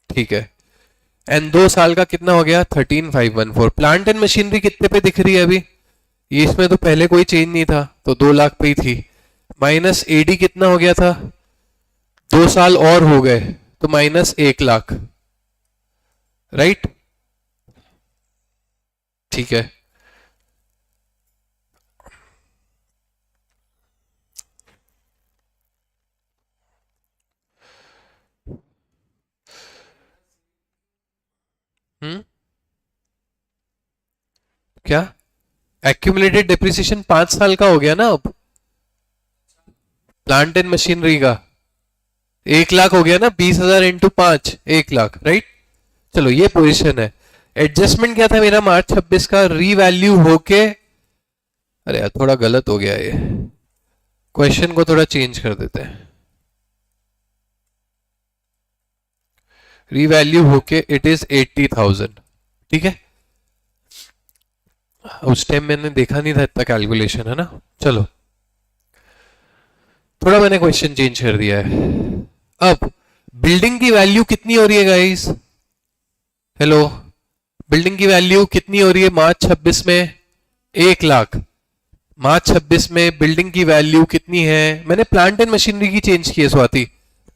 ठीक है, एंड 2 साल का कितना हो गया 13,514। प्लांट एंड मशीनरी कितने पे दिख रही है अभी, ये इसमें तो पहले कोई चेंज नहीं था तो 2 लाख पे ही थी, माइनस एडी कितना हो गया था, 2 साल और हो गए तो माइनस 1 लाख, राइट? ठीक है, क्या एक्यूमुलेटेड डेप्रिसिएशन 5 साल का हो गया ना अब, प्लांट एंड मशीनरी का 1 लाख हो गया ना, 20,000 इंटू 5 1 लाख, राइट? चलो ये पोजीशन है। एडजस्टमेंट क्या था मेरा मार्च 26 का, रीवैल्यू होके, अरे यार थोड़ा गलत हो गया ये, क्वेश्चन को थोड़ा चेंज कर देते हैं, रीवैल्यू होके इट इज 80,000, ठीक है? उस टाइम मैंने देखा नहीं था इतना कैलकुलेशन, है ना? चलो थोड़ा मैंने क्वेश्चन चेंज कर दिया है। अब बिल्डिंग की वैल्यू कितनी हो रही है गाइस, हेलो, बिल्डिंग की वैल्यू कितनी हो रही है मार्च 26 में 1 लाख, मार्च 26 में बिल्डिंग की वैल्यू कितनी है, मैंने प्लांट एंड मशीनरी की चेंज की है स्वाति,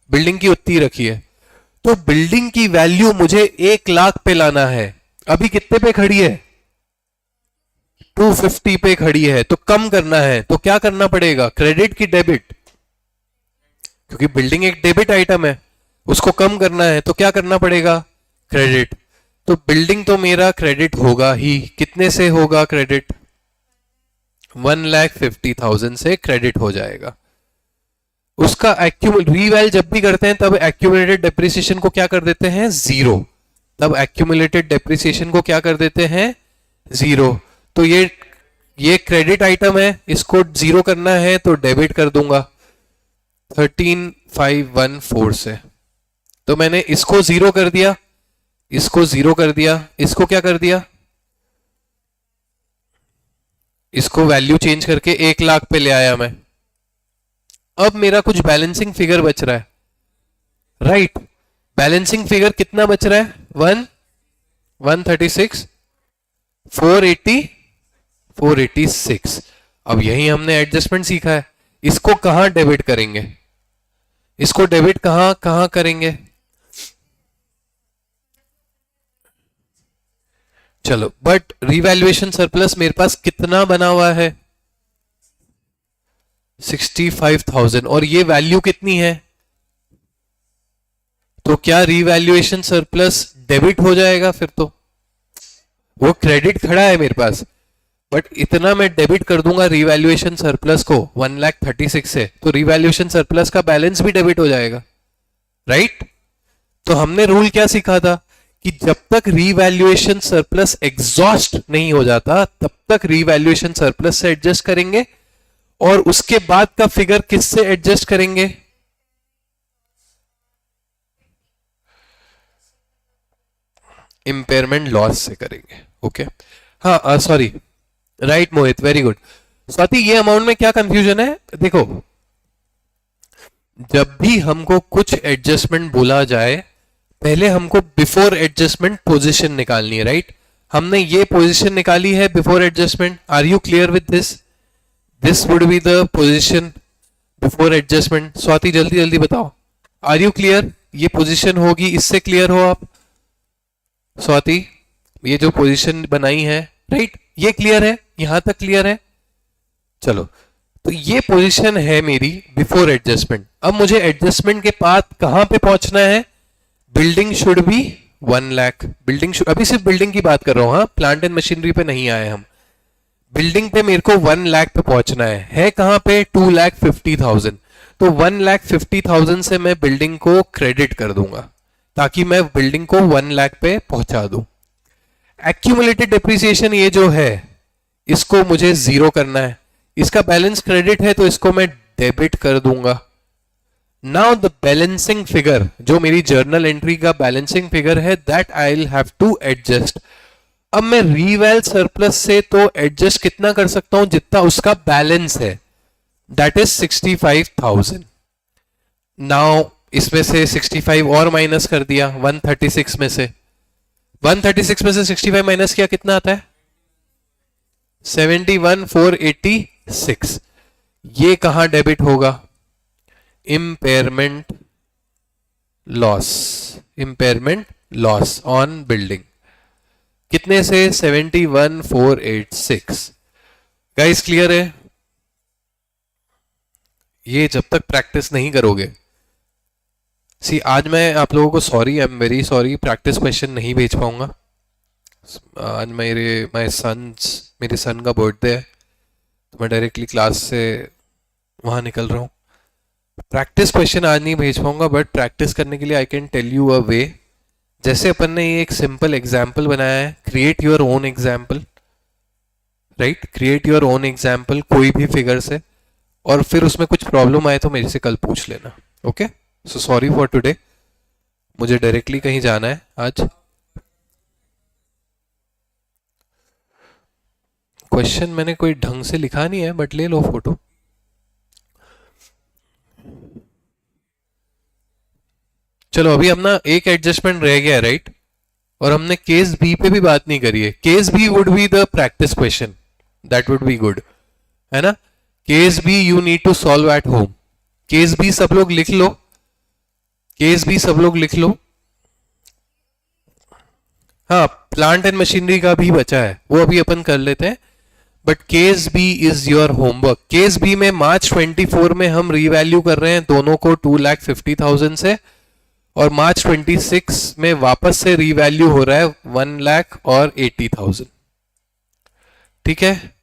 बिल्डिंग की उतनी रखी है, तो बिल्डिंग की वैल्यू मुझे 1 लाख पे लाना है, अभी कितने पे खड़ी है 250 पे खड़ी है, तो कम करना है तो क्या करना पड़ेगा, क्रेडिट की डेबिट, क्योंकि बिल्डिंग एक डेबिट आइटम है, उसको कम करना है तो क्या करना पड़ेगा, क्रेडिट। तो बिल्डिंग तो मेरा क्रेडिट होगा ही, कितने से होगा क्रेडिट, 1,50,000 से क्रेडिट हो जाएगा। उसका रीवैल जब भी करते हैं तब एक्यूमुलेटेड डेप्रिसिएशन को क्या कर देते हैं जीरो, तब एक्यूमुलेटेड डेप्रिसिएशन को क्या कर देते हैं जीरो। तो ये क्रेडिट आइटम है, इसको जीरो करना है तो डेबिट कर दूंगा 13,514 से, तो मैंने इसको जीरो कर दिया, इसको जीरो कर दिया, इसको क्या कर दिया, इसको वैल्यू चेंज करके 1 लाख पे ले आया मैं। अब मेरा कुछ बैलेंसिंग फिगर बच रहा है, राइट? बैलेंसिंग फिगर कितना बच रहा है 136 486। अब यही हमने एडजस्टमेंट सीखा है, इसको कहां डेबिट करेंगे, इसको डेबिट कहां कहां करेंगे, चलो, बट रिवैल्यूएशन सरप्लस मेरे पास कितना बना हुआ है? 65,000, और ये वैल्यू कितनी है? तो क्या रिवैल्यूएशन सरप्लस डेबिट हो जाएगा? फिर तो वो क्रेडिट खड़ा है मेरे पास, बट इतना मैं डेबिट कर दूंगा रिवैल्यूएशन सरप्लस को 1,36,000 से, तो रिवैल्यूएशन सरप्लस का बैलेंस भी डेबिट हो जाएगा, राइट? तो हमने रूल क्या सीखा था कि जब तक रिवैल्यूएशन सरप्लस एग्जॉस्ट नहीं हो जाता तब तक रिवैल्यूएशन सरप्लस से एडजस्ट करेंगे, और उसके बाद का फिगर किससे एडजस्ट करेंगे? इंपेयरमेंट लॉस से करेंगे। ओके, हाँ सॉरी, राइट मोहित, वेरी गुड। स्वाति, ये अमाउंट में क्या कंफ्यूजन है? देखो, जब भी हमको कुछ एडजस्टमेंट बोला जाए, पहले हमको बिफोर एडजस्टमेंट पोजीशन निकालनी है, राइट? हमने ये पोजीशन निकाली है before adjustment. Are you clear with this? This would be the position before adjustment. Swati, जल्दी जल्दी बताओ, आर यू क्लियर? ये पोजीशन होगी, इससे क्लियर हो आप? स्वाति, ये जो पोजीशन बनाई है, राइट, ये क्लियर है? यहां तक क्लियर है? चलो, तो ये पोजीशन है मेरी बिफोर एडजस्टमेंट। अब मुझे एडजस्टमेंट के बाद कहां पे पहुंचना है? Building should be 1 lakh. Building, अभी सिर्फ बिल्डिंग की बात कर रहा हूं, हाँ, प्लांट एंड मशीनरी पे नहीं आए हम। बिल्डिंग पे मेरे को 1 लाख पे पहुंचना है कहां पे? 2,50,000। तो 1,50,000 से मैं बिल्डिंग को क्रेडिट कर दूंगा ताकि मैं बिल्डिंग को 1 लाख पे पहुंचा दूं। एक्यूमुलेटेड डिप्रिसिएशन ये जो है, इसको मुझे जीरो करना है। इसका बैलेंस क्रेडिट है तो इसको मैं डेबिट कर दूंगा। नाउ द बैलेंसिंग फिगर, जो मेरी जर्नल एंट्री का बैलेंसिंग फिगर है, that I will have to adjust. अब मैं रीवैल सरप्लस से तो एडजस्ट कितना कर सकता हूं? जितना उसका बैलेंस है, दैट इज 65,000। नाउ इसमें से 65 और माइनस कर दिया 136 में से। 136 में से 65 माइनस किया, कितना आता है? 71,486। ये कहां डेबिट होगा? Impairment loss. Impairment loss on building कितने से? 71,486। गाइस, क्लियर है? ये जब तक प्रैक्टिस नहीं करोगे, सी, आज मैं आप लोगों को sorry, I am very sorry, practice question नहीं भेज पाऊंगा। आज मेरे सन का बर्थडे है, तो मैं डायरेक्टली क्लास से वहां निकल रहा हूँ। प्रैक्टिस क्वेश्चन आज नहीं भेज पाऊंगा, बट प्रैक्टिस करने के लिए I can tell you a way. जैसे अपन ने ये एक सिंपल एग्जाम्पल बनाया है, create your own example, right? Create your own example कोई भी फिगर से, और फिर उसमें कुछ प्रॉब्लम आए तो मेरे से कल पूछ लेना। Okay, so sorry for today, मुझे डायरेक्टली कहीं जाना है आज। क्वेश्चन मैंने कोई ढंग से लिखा नहीं है, बट ले लो फोटो। चलो, अभी अपना एक एडजस्टमेंट रह गया है, राइट? और हमने केस बी पे भी बात नहीं करी है। Case B would be the practice question, that would be good, है ना? Case B you need to solve at home. Case B सब लोग लिख लो, केस बी सब लोग लिख लो। हाँ, प्लांट एंड मशीनरी का भी बचा है, वो अभी अपन कर लेते हैं, but case B is your homework. Case B में मार्च 24 में हम रीवैल्यू कर रहे हैं दोनों को 2,50,000 से, और मार्च 26 में वापस से रीवैल्यू हो रहा है 1,80,000। ठीक है,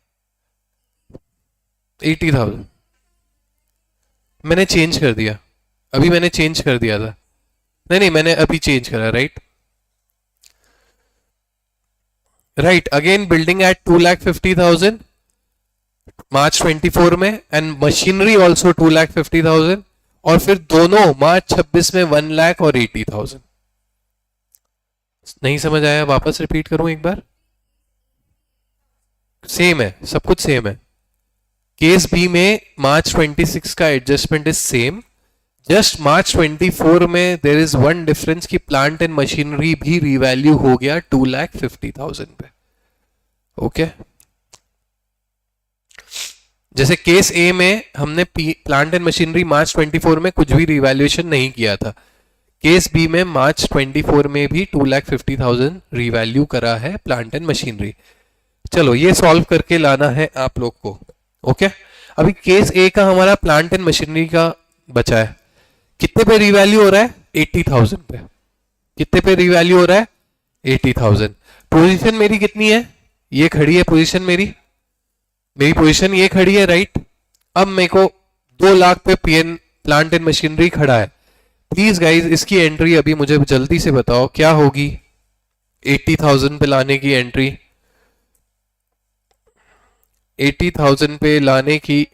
80,000 मैंने चेंज कर दिया, अभी मैंने चेंज कर दिया था। नहीं, मैंने अभी चेंज करा, right? Right, again building at 2,50,000 मार्च 24 में, एंड मशीनरी ऑल्सो 2,50,000, और फिर दोनों मार्च 26 में 1 लाख और 80,000। नहीं समझ आया? वापस रिपीट करूं एक बार? सेम है, सब कुछ सेम है। केस बी में मार्च 26 का एडजस्टमेंट इज सेम, जस्ट मार्च 24 में देर इज वन डिफरेंस कि प्लांट एंड मशीनरी भी रिवैल्यू हो गया 2,50,000 पे। ओके, जैसे केस ए में हमने प्लांट एंड मशीनरी मार्च 24 में कुछ भी रिवैल्यूएशन नहीं किया था, केस बी में मार्च 24 में भी 2,50,000 रीवैल्यू करा है प्लांट एंड मशीनरी। चलो ये सॉल्व करके लाना है आप लोग को। ओके, अभी केस ए का हमारा प्लांट एंड मशीनरी का बचा है। कितने पे रीवैल्यू हो रहा है? 80,000 पे। कितने पे रीवैल्यू हो रहा है? 80,000। पोजीशन मेरी कितनी है? ये खड़ी है पोजीशन मेरी पोजीशन ये खड़ी है, राइट। अब मेरे को 2 लाख पे पीएन प्लांट एंड मशीनरी खड़ा है। प्लीज गाइज इसकी एंट्री अभी मुझे जल्दी से बताओ क्या होगी 80,000 पे लाने की एंट्री। 80,000 पे लाने की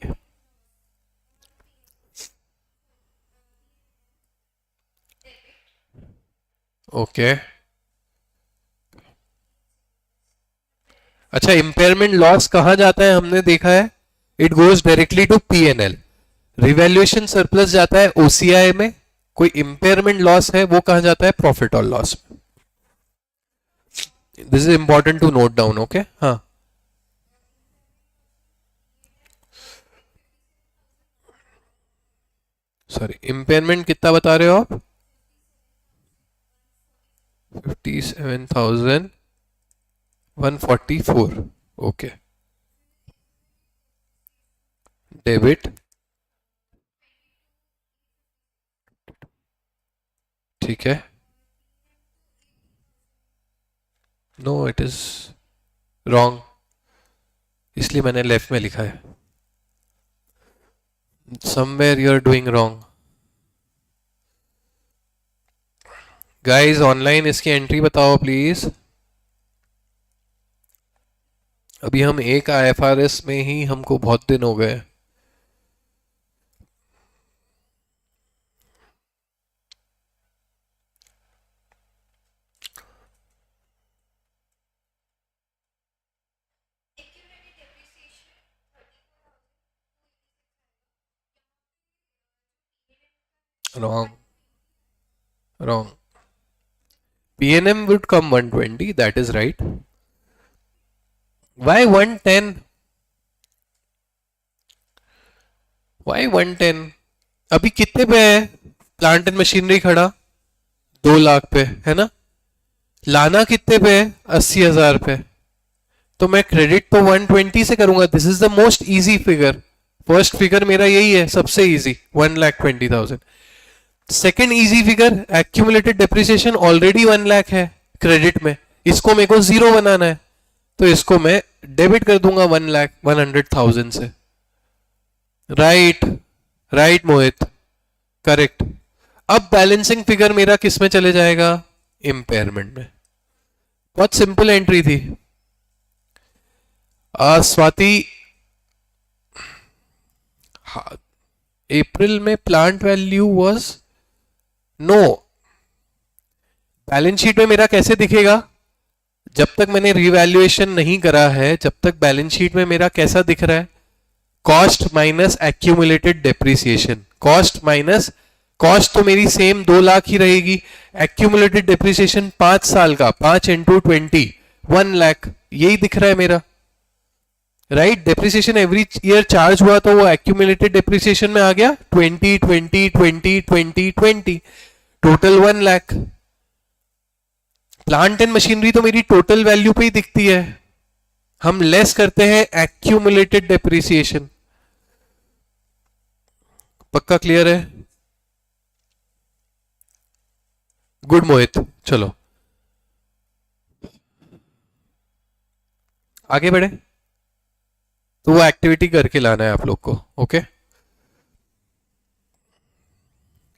ओके अच्छा, इंपेयरमेंट लॉस कहां जाता है? हमने देखा है it goes directly to PNL. Revaluation surplus जाता है ओसीआई में। कोई इंपेयरमेंट लॉस है वो कहां जाता है? प्रॉफिट और लॉस में। This is important to note down. Okay, हाँ सॉरी, इंपेयरमेंट कितना बता रहे हो आप? 57,144। ओके, डेबिट, ठीक है। नो इट इज रॉन्ग, इसलिए मैंने लेफ्ट में लिखा है। Somewhere you are doing wrong. Guys online इसकी एंट्री बताओ प्लीज। अभी हम एक आईएफआरएस में ही हमको बहुत दिन हो गए। Wrong. Wrong. PNM would come 120. That is right. Why 110? Why 110? अभी कितने पे है प्लांट एंड मशीनरी खड़ा? 2 लाख पे है ना। लाना कितने पे है? 80,000 पे। तो मैं क्रेडिट तो 120 से करूंगा। This is the most easy figure. First figure मेरा यही है, सबसे easy, 1,20,000। Second easy figure accumulated depreciation already 1 lakh है क्रेडिट में, इसको मेरे को 0 बनाना है, तो इसको मैं डेबिट कर दूंगा 1,100,000 से। राइट राइट मोहित, करेक्ट। अब बैलेंसिंग फिगर मेरा किस में चले जाएगा? इंपेयरमेंट में। बहुत सिंपल एंट्री थी। स्वाति, अप्रैल में plant value was no. Balance sheet में मेरा कैसे दिखेगा? जब तक मैंने रिवैल्यूएशन नहीं करा है, जब तक बैलेंस शीट में मेरा कैसा दिख रहा है? Cost minus accumulated depreciation. Cost minus cost तो मेरी सेम 2 लाख ही रहेगी। एक्यूमुलेटेड डेप्रिसिएशन 5 साल का, 5 इंटू 20, 1 लाख, यही दिख रहा है मेरा। Right, depreciation every year charge हुआ तो वो एक्यूमुलेटेड डेप्रिसिएशन में आ गया 20 20 20 20 20, total 1 lakh. Plant and machinery तो मेरी टोटल वैल्यू पे ही दिखती है, हम लेस करते हैं एक्यूमुलेटेड डेप्रिसिएशन। पक्का क्लियर है? गुड मोहित, चलो आगे बढ़े। तो वो एक्टिविटी करके लाना है आप लोग को। ओके,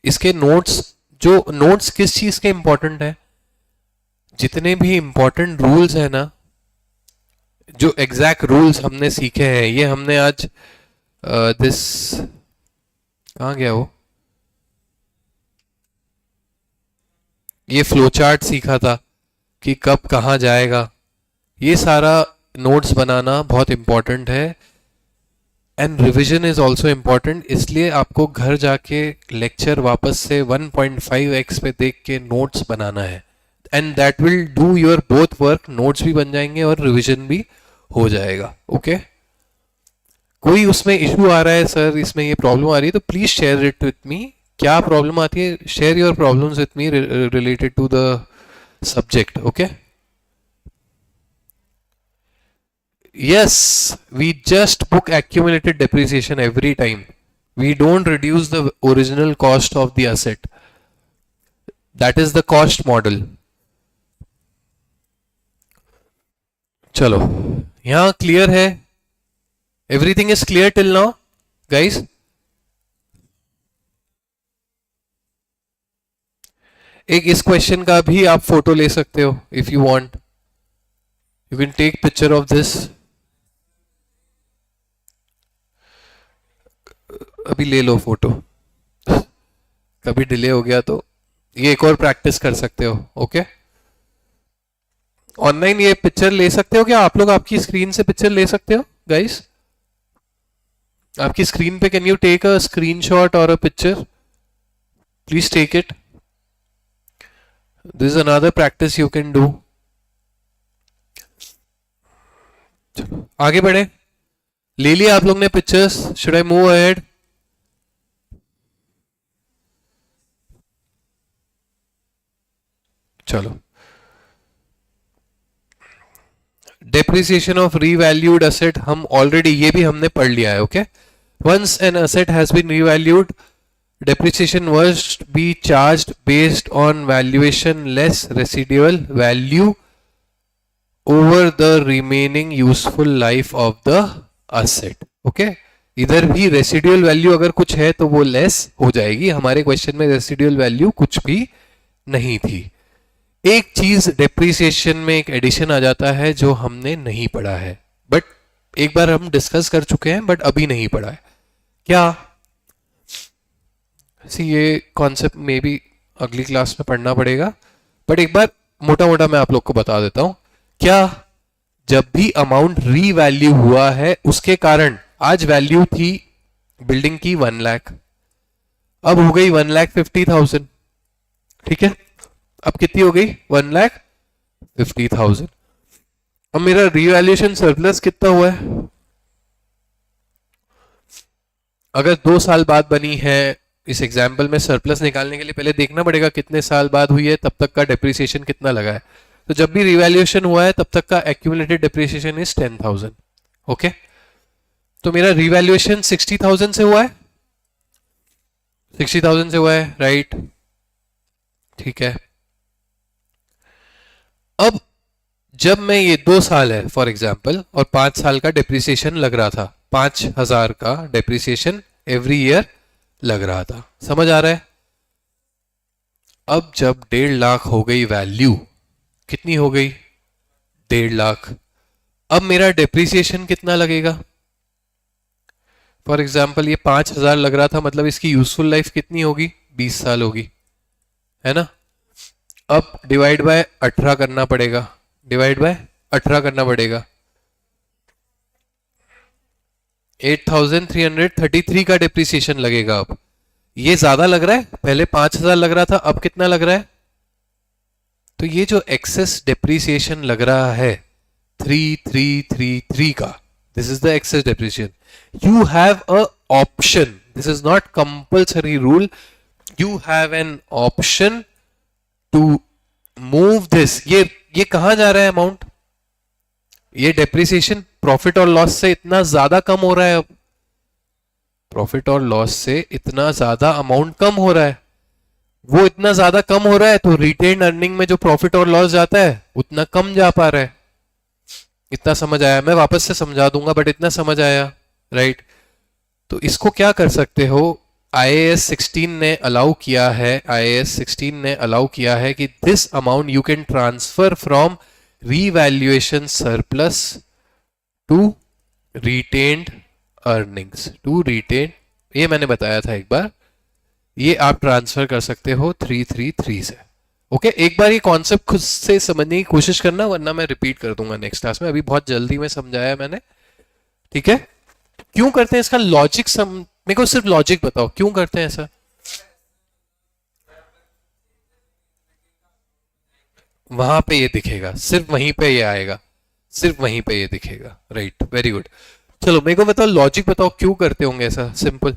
इसके नोट्स, जो नोट्स किस चीज के इंपॉर्टेंट है? जितने भी इंपॉर्टेंट रूल्स है ना, जो एग्जैक्ट रूल्स हमने सीखे हैं, ये हमने आज दिस कहाँ गया वो, ये फ्लो चार्ट सीखा था कि कब कहाँ जाएगा, ये सारा नोट्स बनाना बहुत इंपॉर्टेंट है। And revision is also important, इसलिए आपको घर जाके लेक्चर वापस से 1.5x पे देख के नोट्स बनाना है। And that will do your both work, notes भी बन जाएंगे और रिवीजन भी हो जाएगा। ओके, कोई उसमें इशू आ रहा है सर, इसमें ये प्रॉब्लम आ रही है, तो please share it with me क्या प्रॉब्लम आती है, share your problems with me related to the subject. Okay, yes, we just book accumulated depreciation every time. We don't reduce the original cost of the asset. That is the cost model. चलो, यहां clear है? Everything is clear till now guys? एक इस question का भी आप photo ले सकते हो if you want. You can take picture of this. अभी ले लो फोटो, कभी डिले हो गया तो ये एक और प्रैक्टिस कर सकते हो. ओके, ऑनलाइन ये पिक्चर ले सकते हो क्या आप लोग? आपकी स्क्रीन से पिक्चर ले सकते हो गाइस? आपकी स्क्रीन पे can you take a screenshot और a picture? Please take it. This is another practice you can do. चलो आगे बढ़े. ले लिया आप लोग ने pictures? Should I move ahead? चलो, डेप्रिसिएशन ऑफ रीवैल्यूड असेट हम ऑलरेडी ये भी हमने पढ़ लिया है. Okay, once an asset has been revalued, depreciation must be charged based on valuation less residual value over the remaining useful life of the asset. Okay, इधर भी residual value अगर कुछ है तो वो लेस हो जाएगी. हमारे क्वेश्चन में रेसिडुअल वैल्यू कुछ भी नहीं थी. एक चीज डेप्रिसिएशन में एक एडिशन आ जाता है जो हमने नहीं पढ़ा है, बट एक बार हम डिस्कस कर चुके हैं बट अभी नहीं पढ़ा है. क्या? ये कॉन्सेप्ट में भी अगली क्लास में पढ़ना पड़ेगा, बट एक बार मोटा मोटा मैं आप लोग को बता देता हूं. क्या? जब भी अमाउंट रीवैल्यू हुआ है उसके कारण, आज वैल्यू थी बिल्डिंग की 1 लाख, अब हो गई 1,50,000. ठीक है, अब कितनी हो गई? 1,50,000. अब मेरा रीवैल्यूएशन सरप्लस कितना हुआ है? अगर 2 साल बाद बनी है, इस एग्जाम्पल में सरप्लस निकालने के लिए पहले देखना पड़ेगा कितने साल बाद हुई है, तब तक का डेप्रिसिएशन कितना लगा है. तो जब भी रिवैल्यूएशन हुआ है तब तक का एक्यूमुलेटेड डेप्रिसिएशन इज 10,000. ओके, तो मेरा रिवैल्यूएशन 60,000 से हुआ है. 60,000 से हुआ है, राइट? ठीक है. अब जब मैं ये 2 साल है फॉर एग्जाम्पल और 5 साल का डेप्रिसिएशन लग रहा था, 5,000 का डेप्रिसिएशन एवरी ईयर लग रहा था. समझ आ रहा है? अब जब 1.5 लाख हो गई वैल्यू, कितनी हो गई? 1.5 लाख. अब मेरा डेप्रिसिएशन कितना लगेगा? फॉर एग्जाम्पल ये 5,000 लग रहा था, मतलब इसकी यूजफुल लाइफ कितनी होगी? 20 साल होगी, है ना? अब डिवाइड बाय 18 करना पड़ेगा, डिवाइड बाय 18 करना पड़ेगा. 8,333 का डेप्रिसिएशन लगेगा. अब ये ज्यादा लग रहा है, पहले 5,000 लग रहा था, अब कितना लग रहा है? तो ये जो एक्सेस डेप्रिसिएशन लग रहा है 3,333 का, this is the excess depreciation. You have a option, this is not compulsory rule, you have an option to move this. ये कहां जा रहा है अमाउंट? ये डेप्रिसिएशन प्रॉफिट और लॉस से इतना ज्यादा कम हो रहा है. अब प्रॉफिट और लॉस से इतना ज्यादा अमाउंट कम हो रहा है, वो इतना ज्यादा कम हो रहा है तो रिटेन अर्निंग में जो प्रॉफिट और लॉस जाता है उतना कम जा पा रहा है. इतना समझ आया? मैं वापस से समझा दूंगा बट इतना समझ आया, राइट? तो इसको क्या कर सकते हो, IAS 16 ने अलाउ किया है, IAS 16 ने अलाउ किया है कि this amount you can transfer from revaluation surplus to retained earnings, to retain, ये मैंने बताया था एक बार, ये आप ट्रांसफर कर सकते हो 333 से. ओके, एक बार ये कॉन्सेप्ट खुद से समझने की कोशिश करना, वरना मैं रिपीट कर दूंगा नेक्स्ट क्लास में. अभी बहुत जल्दी में समझाया मैंने, ठीक है? क्यों करते हैं इसका लॉजिक मेरे को सिर्फ लॉजिक बताओ, क्यों करते हैं ऐसा? वहां पे ये दिखेगा, सिर्फ वहीं पे ये आएगा, सिर्फ वहीं पे ये दिखेगा, राइट? Very good. चलो मेरे को बताओ, लॉजिक बताओ, क्यों करते होंगे ऐसा? सिंपल.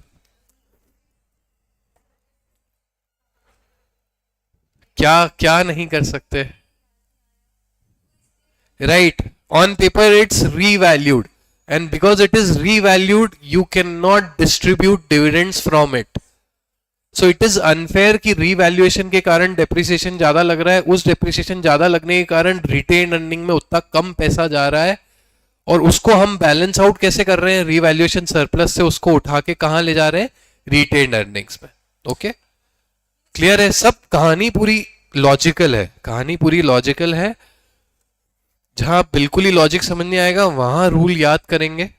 क्या क्या नहीं कर सकते? Right, on paper it's revalued, and because it is revalued you can not distribute dividends from it. So it is unfair कि रीवैल्यूएशन के कारण डेप्रिसिएशन ज्यादा लग रहा है, उस डेप्रिसिएशन ज्यादा लगने के कारण रिटेन अर्निंग में उतना कम पैसा जा रहा है, और उसको हम बैलेंस आउट कैसे कर रहे हैं? रीवैल्यूएशन सरप्लस से उसको उठा के कहां ले जा रहे हैं? रिटेन अर्निंग्स में. ओके, क्लियर है सब? कहानी पूरी लॉजिकल है, कहानी पूरी लॉजिकल है. जहां बिल्कुल ही लॉजिक समझ नहीं आएगा वहां रूल याद करेंगे,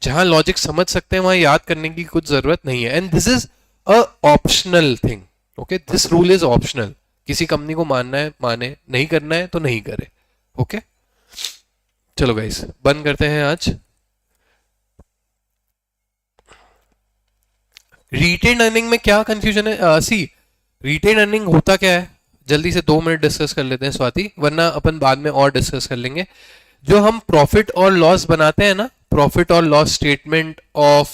जहां लॉजिक समझ सकते हैं वहां याद करने की कुछ जरूरत नहीं है. And this is a optional thing. Okay, this rule is optional. किसी कंपनी को मानना है माने, नहीं करना है तो नहीं करे. ओके, चलो गाइस बंद करते हैं आज. रिटेन अर्निंग में क्या कंफ्यूजन है? सी, रिटेन अर्निंग होता क्या है, जल्दी से 2 मिनट डिस्कस कर लेते हैं स्वाति, वरना अपन बाद में और डिस्कस कर लेंगे. जो हम प्रॉफिट और लॉस बनाते हैं ना, प्रॉफिट और लॉस स्टेटमेंट ऑफ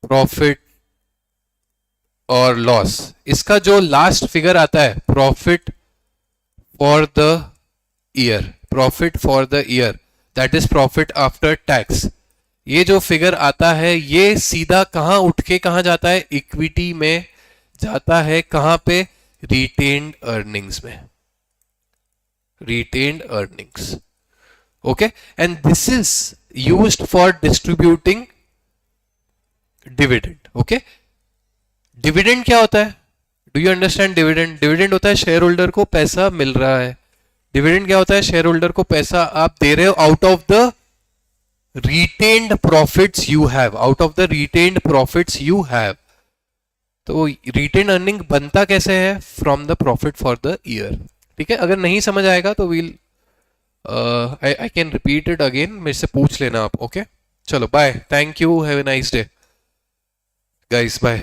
प्रॉफिट और लॉस, इसका जो लास्ट फिगर आता है profit for the year, profit for the year, that is profit after tax. ये जो फिगर आता है ये सीधा कहां उठ के कहां जाता है? इक्विटी में जाता है. कहां पे? रिटेन्ड अर्निंग्स में, retained earnings. Okay, and this is used for distributing dividend. Okay, dividend क्या होता है? Do you understand dividend? Dividend होता है शेयर होल्डर को पैसा मिल रहा है. डिविडेंड क्या होता है? शेयर होल्डर को पैसा आप दे रहे हो out of the retained profits you have, out of the retained profits you have. तो रिटेन अर्निंग बनता कैसे है? From the profit for the year. ठीक है, अगर नहीं समझ आएगा तो we'll I can repeat it again, मेरे से पूछ लेना आप. ओके, चलो bye, thank you, have a nice day guys, bye.